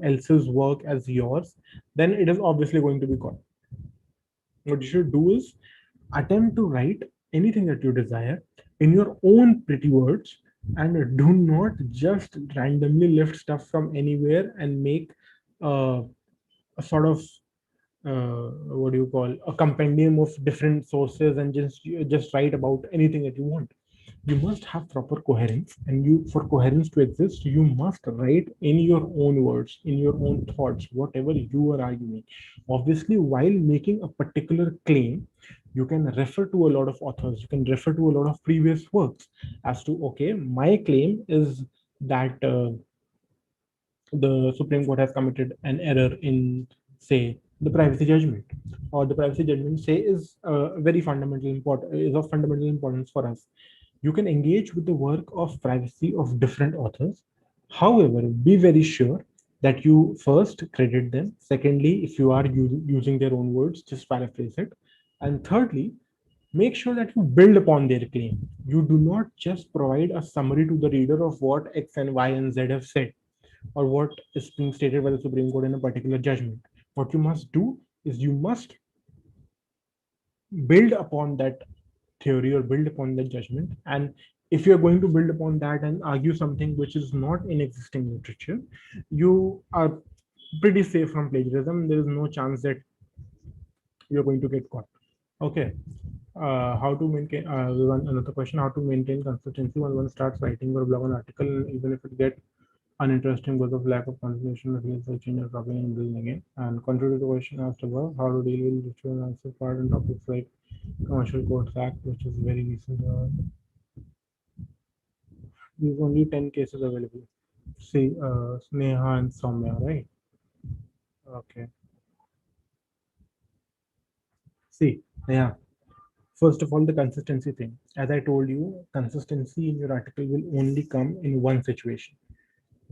else's work as yours, then it is obviously going to be gone. What you should do is attempt to write anything that you desire in your own pretty words, and do not just randomly lift stuff from anywhere and make a sort of what do you call, a compendium of different sources and just write about anything that you want. You must have proper coherence, and you, for coherence to exist, you must write in your own words, in your own thoughts, whatever you are arguing. Obviously, while making a particular claim, you can refer to a lot of authors, you can refer to a lot of previous works as to, okay, my claim is that the Supreme Court has committed an error in, say, the privacy judgment, or the privacy judgment, say, is of fundamental importance for us. You can engage with the work of privacy of different authors. However, be very sure that you first credit them. Secondly, if you are using their own words, just paraphrase it. And thirdly, make sure that you build upon their claim. You do not just provide a summary to the reader of what X and Y and Z have said, or what is being stated by the Supreme Court in a particular judgment. What you must do is you must build upon that theory or build upon that judgment. And if you're going to build upon that and argue something which is not in existing literature, you are pretty safe from plagiarism. There is no chance that you're going to get caught. Okay. How to maintain, another question, how to maintain consistency when one starts writing or blog an article, even if it gets uninteresting because of lack of concentration, again, searching and dropping and building again. And contrary to the question asked above, how to deal with ritual answer part and topics like Commercial Courts Act, which is very recent. There's only 10 cases available. See, Sneha and Soumya, right? Okay. See, yeah. First of all, the consistency thing. As I told you, consistency in your article will only come in one situation.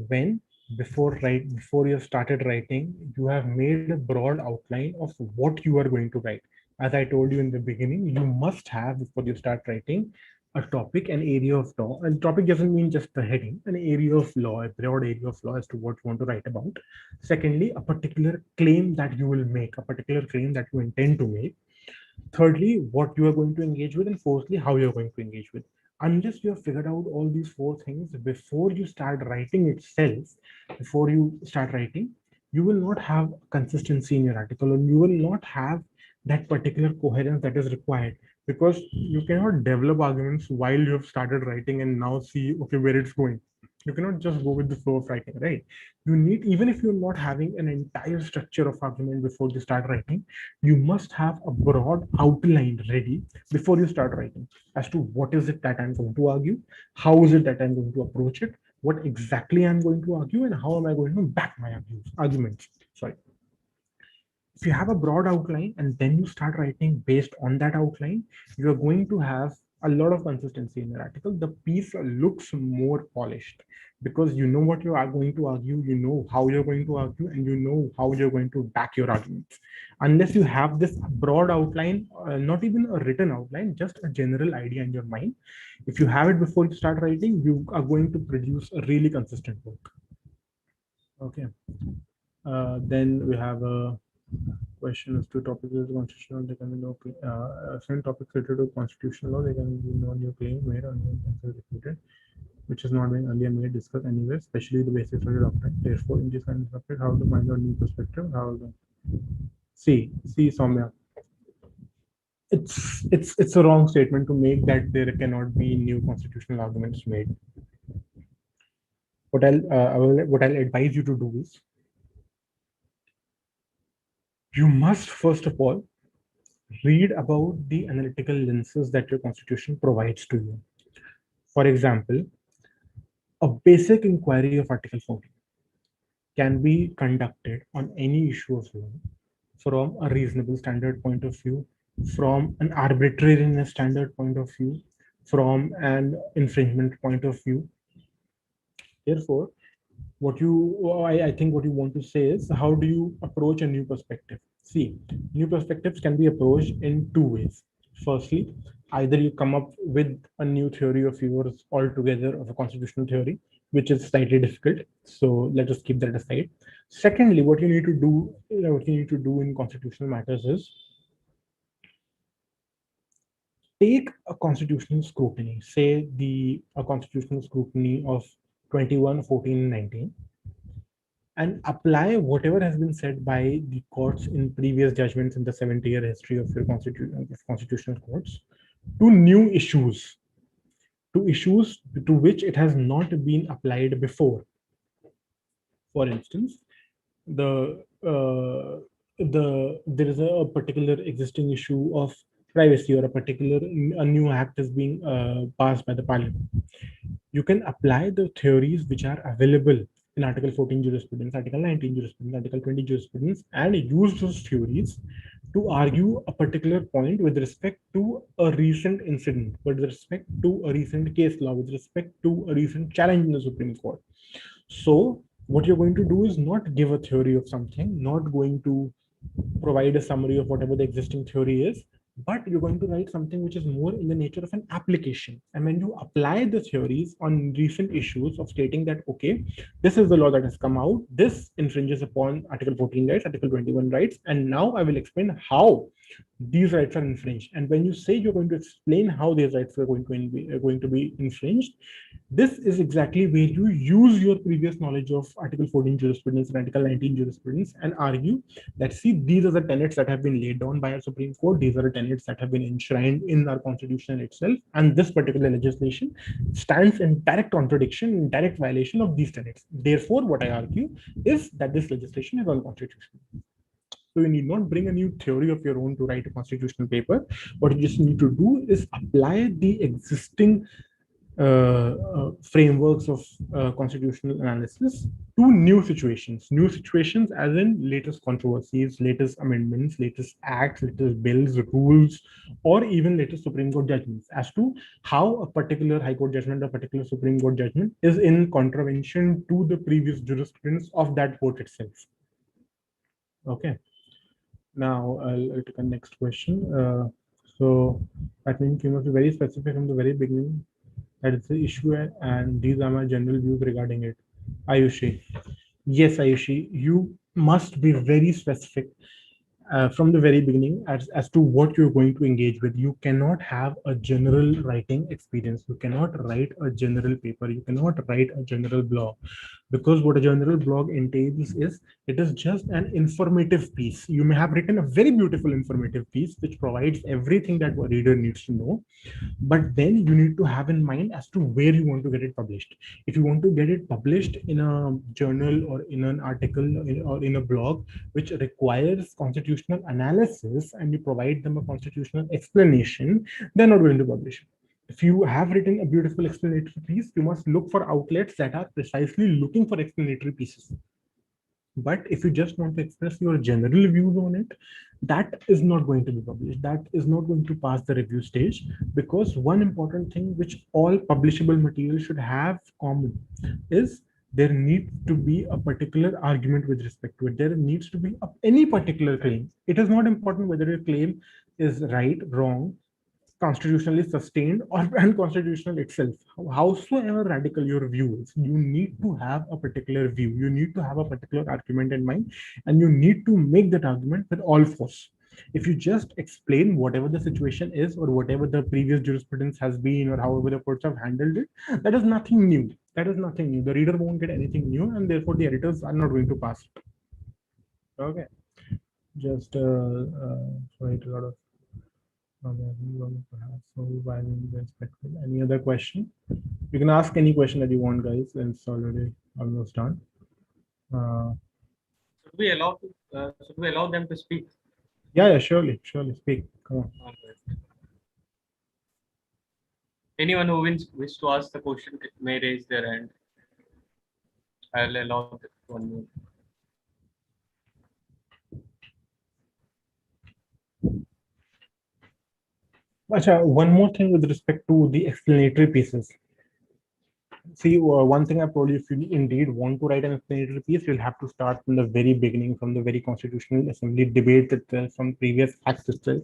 When before you have started writing, you have made a broad outline of what you are going to write. As I told you in the beginning, you must have, before you start writing, a topic, an area of law. And topic doesn't mean just the heading, an area of law, a broad area of law as to what you want to write about. Secondly, a particular claim that you will make, a particular claim that you intend to make. Thirdly, what you are going to engage with. And fourthly, how you're going to engage with. Unless you have figured out all these four things before you start writing itself, before you start writing, you will not have consistency in your article, and you will not have that particular coherence that is required, because you cannot develop arguments while you have started writing and now see, okay, where it's going. You cannot just go with the flow of writing, right? You need, even if you're not having an entire structure of argument before you start writing, you must have a broad outline ready before you start writing as to what is it that I'm going to argue, how is it that I'm going to approach it, what exactly I'm going to argue, and how am I going to back my arguments. Sorry. If you have a broad outline and then you start writing based on that outline, you are going to have a lot of consistency in your article. The piece looks more polished because you know what you are going to argue, you know how you're going to argue, and you know how you're going to back your arguments. Unless you have this broad outline, not even a written outline, just a general idea in your mind, if you have it before you start writing, you are going to produce a really consistent work. Okay. Then we have a question as to topics is constitutional. They can be no certain topics related to constitutional law. They can be no new claim made or new cancel refuted, which is not being earlier made discussed anywhere, especially the basics of your doctrine. Therefore, in this kind of topic, how to find a new perspective? How to see Soumya. It's a wrong statement to make that there cannot be new constitutional arguments made. What I'll advise you to do is, you must first of all read about the analytical lenses that your constitution provides to you. For example, a basic inquiry of Article 14 can be conducted on any issue of law from a reasonable standard point of view, from an arbitrariness standard point of view, from an infringement point of view. Therefore, I think what you want to say is, how do you approach a new perspective? See, new perspectives can be approached in two ways. Firstly, either you come up with a new theory of yours altogether, of a constitutional theory, which is slightly difficult. So let us keep that aside. Secondly, what you need to do in constitutional matters is take a constitutional scrutiny, say a constitutional scrutiny of 21, 14, 19, and apply whatever has been said by the courts in previous judgments in the 70-year history of your constitutional courts to new issues, to issues to which it has not been applied before. For instance, there is a particular existing issue of privacy, or a new act is being passed by the parliament. You can apply the theories which are available in Article 14 jurisprudence, Article 19 jurisprudence, Article 20 jurisprudence, and use those theories to argue a particular point with respect to a recent incident, with respect to a recent case law, with respect to a recent challenge in the Supreme Court. So what you're going to do is not give a theory of something, not going to provide a summary of whatever the existing theory is, but you're going to write something which is more in the nature of an application. And when you apply the theories on recent issues of stating that, okay, this is the law that has come out, this infringes upon Article 14 rights, Article 21 rights, and now I will explain how these rights are infringed. And when you say you're going to explain how these rights are going to be infringed, this is exactly where you use your previous knowledge of Article 14 jurisprudence and Article 19 jurisprudence and argue that, see, these are the tenets that have been laid down by our Supreme Court, these are the tenets that have been enshrined in our Constitution itself, and this particular legislation stands in direct contradiction, in direct violation of these tenets. Therefore, what I argue is that this legislation is unconstitutional. So you need not bring a new theory of your own to write a constitutional paper. What you just need to do is apply the existing frameworks of constitutional analysis to new situations as in latest controversies, latest amendments, latest acts, latest bills, rules, or even latest Supreme Court judgments as to how a particular High Court judgment or particular Supreme Court judgment is in contravention to the previous jurisprudence of that court itself. Okay. Now I'll take the next question. So that means you must be very specific from the very beginning. That is the issue, and these are my general views regarding it. Ayushi. Yes, Ayushi, you must be very specific from the very beginning as to what you're going to engage with. You cannot have a general writing experience. You cannot write a general paper. You cannot write a general blog, because what a general blog entails is it is just an informative piece. You may have written a very beautiful informative piece which provides everything that a reader needs to know, but then you need to have in mind as to where you want to get it published. If you want to get it published in a journal or in an article or in a blog which requires constitutional analysis and you provide them a constitutional explanation, they're not going to publish it. If you have written a beautiful explanatory piece, you must look for outlets that are precisely looking for explanatory pieces. But if you just want to express your general views on it, that is not going to be published. That is not going to pass the review stage, because one important thing which all publishable material should have common is there needs to be a particular argument with respect to it. There needs to be any particular claim. It is not important whether your claim is right, wrong, constitutionally sustained, or unconstitutional itself. Howsoever radical your view is, you need to have a particular view. You need to have a particular argument in mind, and you need to make that argument with all force. If you just explain whatever the situation is, or whatever the previous jurisprudence has been, or however the courts have handled it, that is nothing new. That is nothing new. The reader won't get anything new, and therefore the editors are not going to pass it. Okay. Just write a lot of. Any other question? You can ask any question that you want, guys. It's already almost done. Should we allow them to speak? Yeah, surely speak. Come on. All right. Anyone who wish to ask the question may raise their hand. I'll allow one more. One more thing with respect to the explanatory pieces. See, one thing I told you, if you indeed want to write an explanatory piece, you'll have to start from the very beginning, from the very Constitutional Assembly debate itself, from previous acts itself.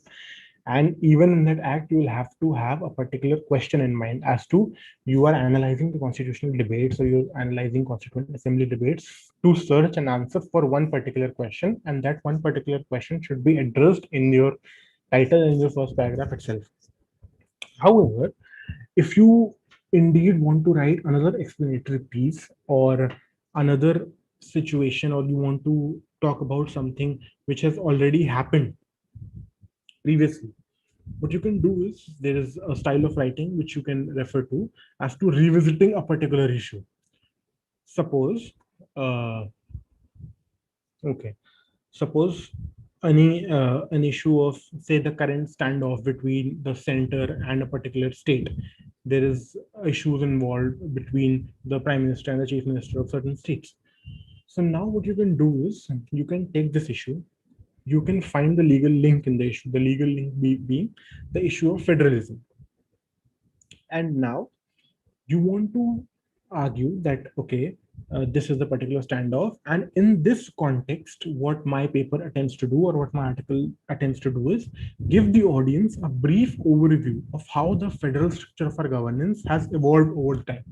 And even in that act, you will have to have a particular question in mind as to you are analyzing the constitutional debates, or you're analyzing Constituent Assembly debates to search an answer for one particular question. And that one particular question should be addressed in your title and in your first paragraph itself. However, if you indeed want to write another explanatory piece or another situation, or you want to talk about something which has already happened previously, what you can do is there is a style of writing which you can refer to as to revisiting a particular issue. Suppose, suppose an issue of, say, the current standoff between the center and a particular state. There is issues involved between the prime minister and the chief minister of certain states. So now what you can do is you can take this issue, you can find the legal link in the issue, the legal link being the issue of federalism. And now you want to argue that, okay, this is the particular standoff, and in this context, what my paper attempts to do, or what my article attempts to do, is give the audience a brief overview of how the federal structure of our governance has evolved over time.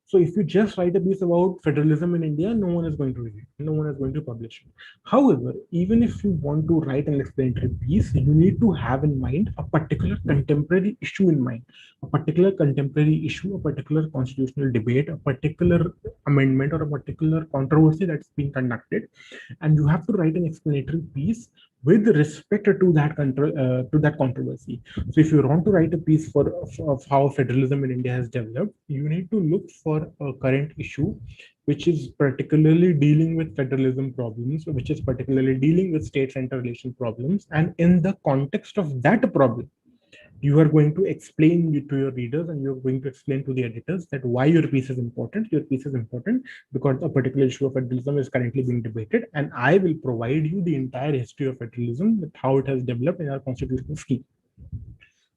So if you just write a piece about federalism in India, no one is going to read it. No one is going to publish it. However, even if you want to write an explanatory piece, you need to have in mind a particular contemporary issue in mind, a particular contemporary issue, a particular constitutional debate, a particular amendment, or a particular controversy that's being conducted. And you have to write an explanatory piece with respect to that controversy. So if you want to write a piece of how federalism in India has developed, you need to look for a current issue which is particularly dealing with federalism problems, which is particularly dealing with state-center relation problems. And in the context of that problem, you are going to explain to your readers, and you're going to explain to the editors that why your piece is important. Your piece is important because a particular issue of federalism is currently being debated, and I will provide you the entire history of federalism, with how it has developed in our constitutional scheme.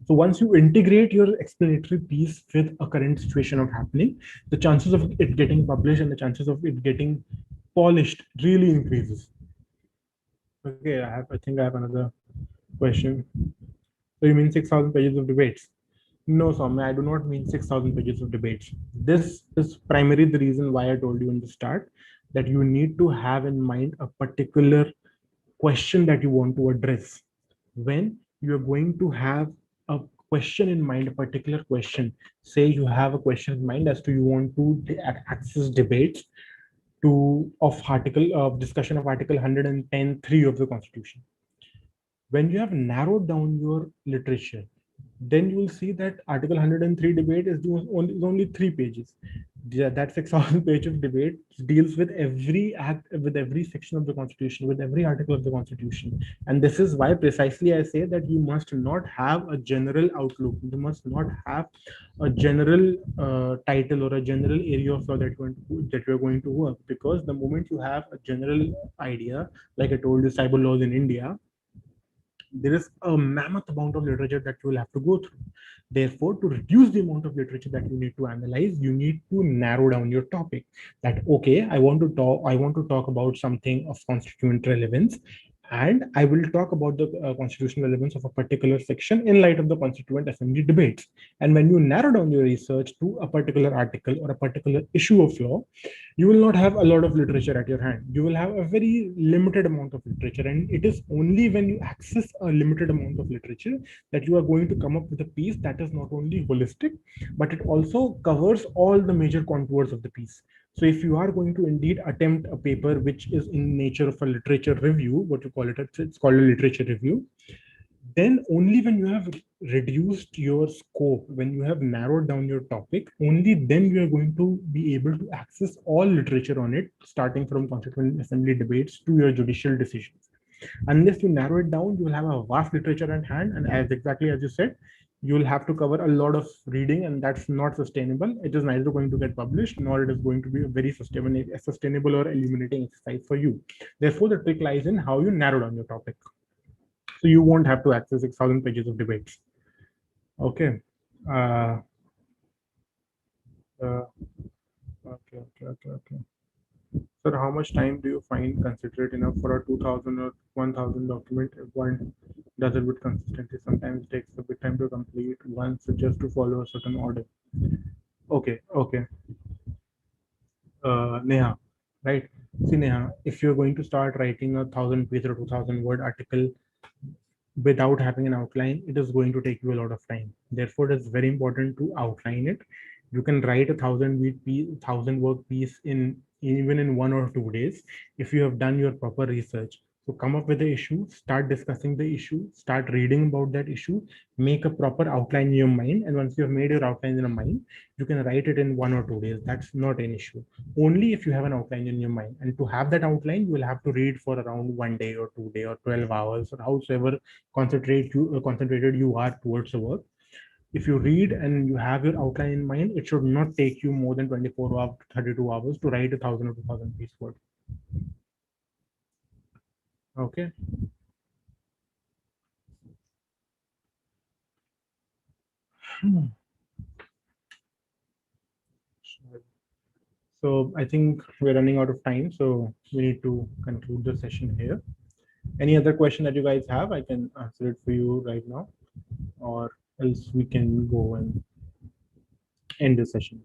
So once you integrate your explanatory piece with a current situation of happening, the chances of it getting published and the chances of it getting polished really increases. Okay, I think I have another question. So you mean 6,000 pages of debates? No, Soumya, I do not mean 6,000 pages of debates. This is primarily the reason why I told you in the start that you need to have in mind a particular question that you want to address. When you're going to have a question in mind, a particular question, say you have a question in mind as to you want to access debates of discussion of Article 110(3) of the Constitution. When you have narrowed down your literature, then you will see that Article 103 debate is only 3 pages. that 6,000 page of debate deals with every act, with every section of the Constitution, with every article of the Constitution. And this is why precisely I say that you must not have a general outlook. You must not have a general title or a general area of law that you're going to work, because the moment you have a general idea, like I told you, cyber laws in India, there is a mammoth amount of literature that you will have to go through. Therefore, to reduce the amount of literature that you need to analyze, you need to narrow down your topic. That okay, I want to talk about something of constituent relevance, and I will talk about the constitutional relevance of a particular section in light of the Constituent Assembly debates. And when you narrow down your research to a particular article or a particular issue of law, you will not have a lot of literature at your hand. You will have a very limited amount of literature, and it is only when you access a limited amount of literature that you are going to come up with a piece that is not only holistic, but it also covers all the major contours of the piece. So if you are going to indeed attempt a paper which is in nature of a literature review, what you call it, it's called a literature review, then only when you have reduced your scope, when you have narrowed down your topic, only then you are going to be able to access all literature on it, starting from Constituent Assembly debates to your judicial decisions. Unless you narrow it down, you will have a vast literature at hand, and as exactly as you said, you will have to cover a lot of reading, and that's not sustainable. It is neither going to get published, nor it is going to be a very sustainable or illuminating exercise for you. Therefore, the trick lies in how you narrow down your topic. So you won't have to access 6,000 pages of debates. Okay. Okay. Sir, how much time do you find considerate enough for a 2,000 or 1,000 document if one does it with consistency? Sometimes it takes a bit time to complete once just to follow a certain order. Okay. Neha, right? See, Neha, if you're going to start writing a 1,000 page or 2,000 word article without having an outline, it is going to take you a lot of time. Therefore, it's very important to outline it. You can write a 1,000 word piece in even in 1 or 2 days if you have done your proper research. So come up with the issue, start discussing the issue, start reading about that issue, make a proper outline in your mind, and once you have made your outline in your mind, you can write it in 1 or 2 days. That's not an issue. Only if you have an outline in your mind, and to have that outline, you will have to read for around 1 day or 2 day or 12 hours or howsoever concentrated you are towards the work. If you read and you have your outline in mind, it should not take you more than 24 or 32 hours to write 1,000 or 2,000 piece word. Okay. So I think we're running out of time, so we need to conclude the session here. Any other question that you guys have, I can answer it for you right now, or else we can go and end the session.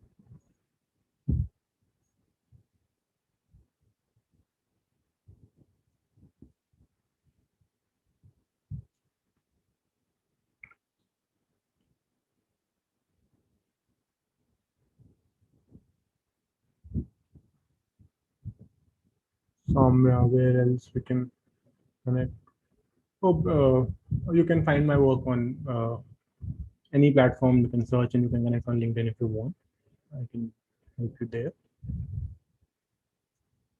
Where else we can connect? Oh, you can find my work on any platform. You can search and you can connect on LinkedIn if you want. I can help you there.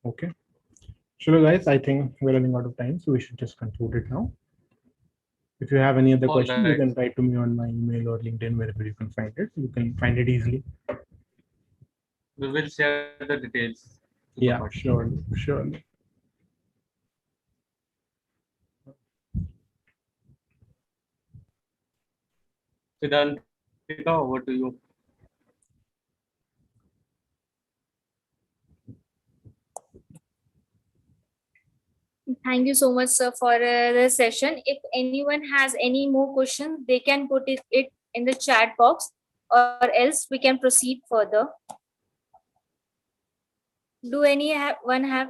Okay. Sure, guys. I think we're running out of time, so we should just conclude it now. If you have any other questions, you can write to me on my email or LinkedIn, wherever you can find it. You can find it easily. We will share the details. Yeah, sure. Siddhantika, over to you. Thank you so much, sir, for the session. If anyone has any more questions, they can put it in the chat box, or else we can proceed further. Do anyone have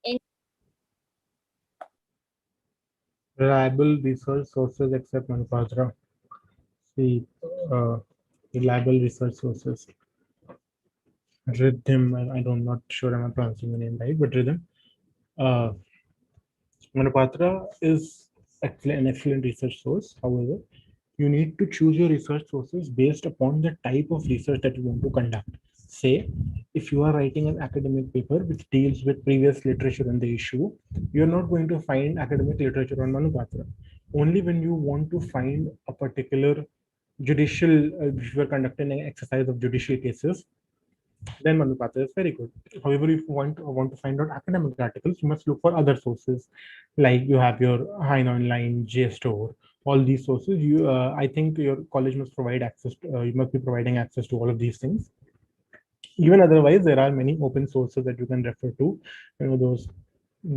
any? Reliable research sources except Manupatra. See, reliable research sources. Rhythm, I'm not sure I'm pronouncing the name right, but Rhythm. Manupatra is actually an excellent research source. However, You need to choose your research sources based upon the type of research that you want to conduct. Say, if you are writing an academic paper which deals with previous literature on the issue, you're not going to find academic literature on Manupatra. Only when you want to find a particular judicial, if you are conducting an exercise of judicial cases, then Manupatra is very good. However, if you want to find out academic articles, you must look for other sources, like you have your Hein Online, JSTOR, all these sources. I think your college must provide access. You must be providing access to all of these things. Even otherwise, there are many open sources that you can refer to. Those,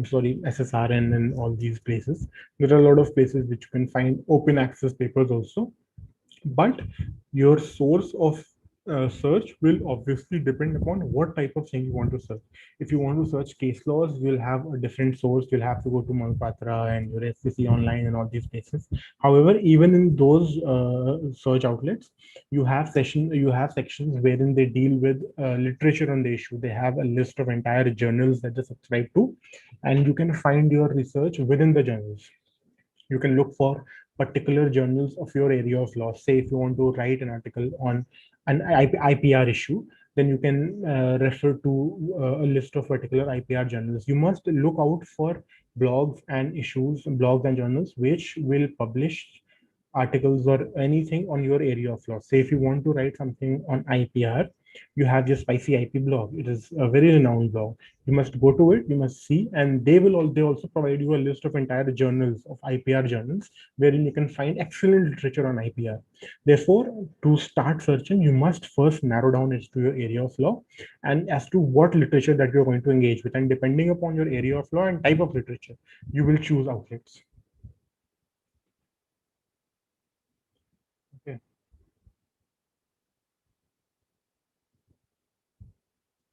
sorry, SSRN and all these places. There are a lot of places which you can find open access papers also, but your source of search will obviously depend upon what type of thing you want to search. If you want to search case laws, you'll have a different source. You'll have to go to Manupatra and your SCC online and all these places. However, even in those search outlets, you have sections wherein they deal with literature on the issue. They have a list of entire journals that they subscribe to, and you can find your research within the journals. You can look for particular journals of your area of law. Say if you want to write an article on an IPR issue, then you can refer to a list of particular IPR journals. You must look out for blogs and journals which will publish articles or anything on your area of law. Say if you want to write something on IPR, you have your Spicy IP blog. It is a very renowned blog. You must go to it, you must see, and they also provide you a list of entire journals of IPR journals wherein you can find excellent literature on IPR. Therefore, to start searching, you must first narrow down as to your area of law and as to what literature that you're going to engage with. And depending upon your area of law and type of literature, you will choose outlets. Okay.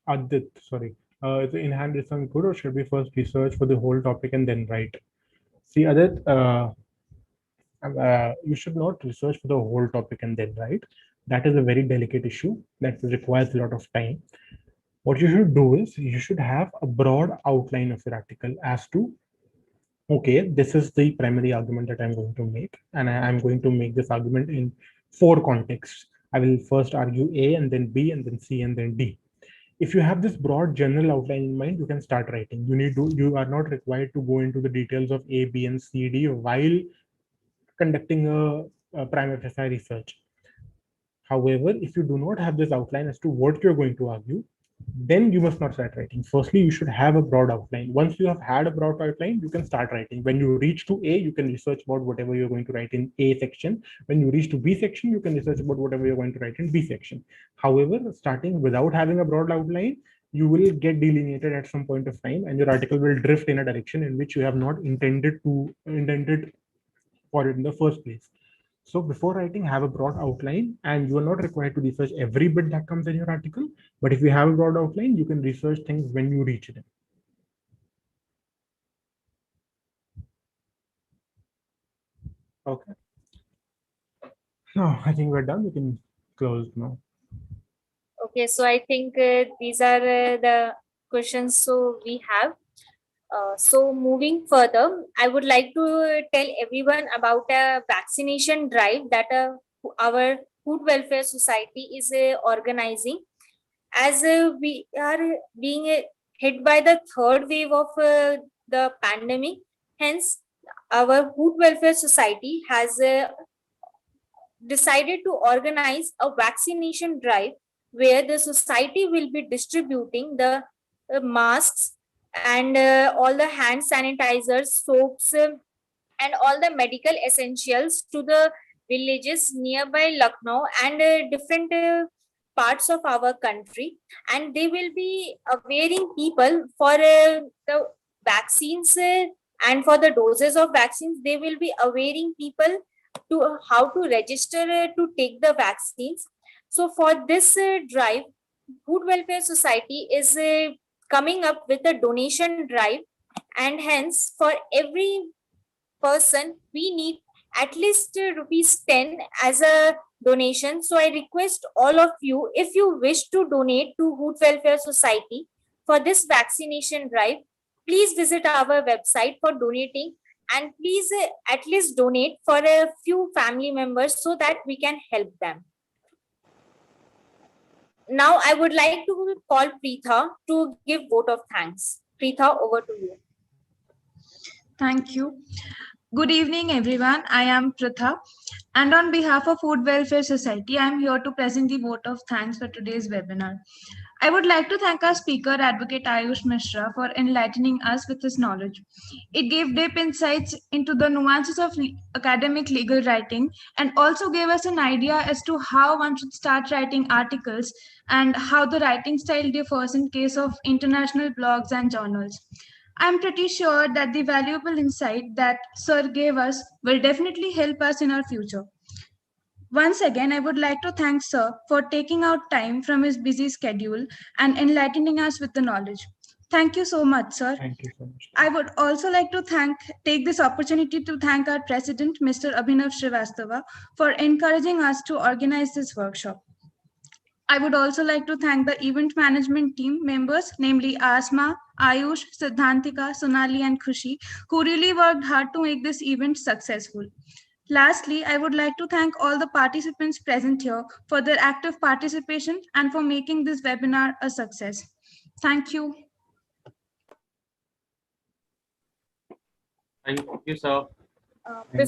Adit, sorry. Is the in-hand research good, or should we first research for the whole topic and then write? See, Adit, you should not research for the whole topic and then write. That is a very delicate issue that requires a lot of time. What you should do is you should have a broad outline of your article as to, okay, this is the primary argument that I'm going to make, and I'm going to make this argument in 4 contexts. I will first argue A and then B and then C and then D. If you have this broad general outline in mind, you can start writing. You are not required to go into the details of A, B, and C, D while conducting a prima facie research. However, if you do not have this outline as to what you're going to argue, then you must not start writing. Firstly, you should have a broad outline. Once you have had a broad outline, you can start writing. When you reach to A, you can research about whatever you're going to write in A section. When you reach to B section, you can research about whatever you're going to write in B section. However, starting without having a broad outline, you will get delineated at some point of time, and your article will drift in a direction in which you have not intended for it in the first place. So before writing, have a broad outline, and you are not required to research every bit that comes in your article. But if you have a broad outline, you can research things when you reach them. Okay. No, I think we're done. We can close now. Okay, so I think these are the questions so we have. So moving further, I would like to tell everyone about a vaccination drive that our Hoot Welfare Society is organizing, as we are being hit by the third wave of the pandemic. Hence, our Hoot Welfare Society has decided to organize a vaccination drive where the society will be distributing the masks and all the hand sanitizers, soaps, and all the medical essentials to the villages nearby Lucknow and different parts of our country. And they will be awareing people for the vaccines and for the doses of vaccines. They will be awareing people to how to register to take the vaccines. So for this drive, Food Welfare Society is coming up with a donation drive, and hence for every person we need at least rupees 10 as a donation. So I request all of you, if you wish to donate to Food Welfare Society for this vaccination drive, please visit our website for donating and please at least donate for a few family members so that we can help them. Now I would like to call Preetha to give vote of thanks. Preetha, over to you. Thank you. Good evening, everyone. I am Pratha, and on behalf of Food Welfare Society, I am here to present the vote of thanks for today's webinar. I would like to thank our speaker, Advocate Ayush Mishra, for enlightening us with his knowledge. It gave deep insights into the nuances of academic legal writing and also gave us an idea as to how one should start writing articles and how the writing style differs in case of international blogs and journals. I'm pretty sure that the valuable insight that Sir gave us will definitely help us in our future. Once again, I would like to thank Sir for taking out time from his busy schedule and enlightening us with the knowledge. Thank you so much, Sir. Thank you so much. I would also like to take this opportunity to thank our President, Mr. Abhinav Srivastava, for encouraging us to organize this workshop. I would also like to thank the event management team members, namely Asma, Ayush, Siddhantika, Sonali, and Khushi, who really worked hard to make this event successful. Lastly, I would like to thank all the participants present here for their active participation and for making this webinar a success. Thank you. Thank you, sir. Before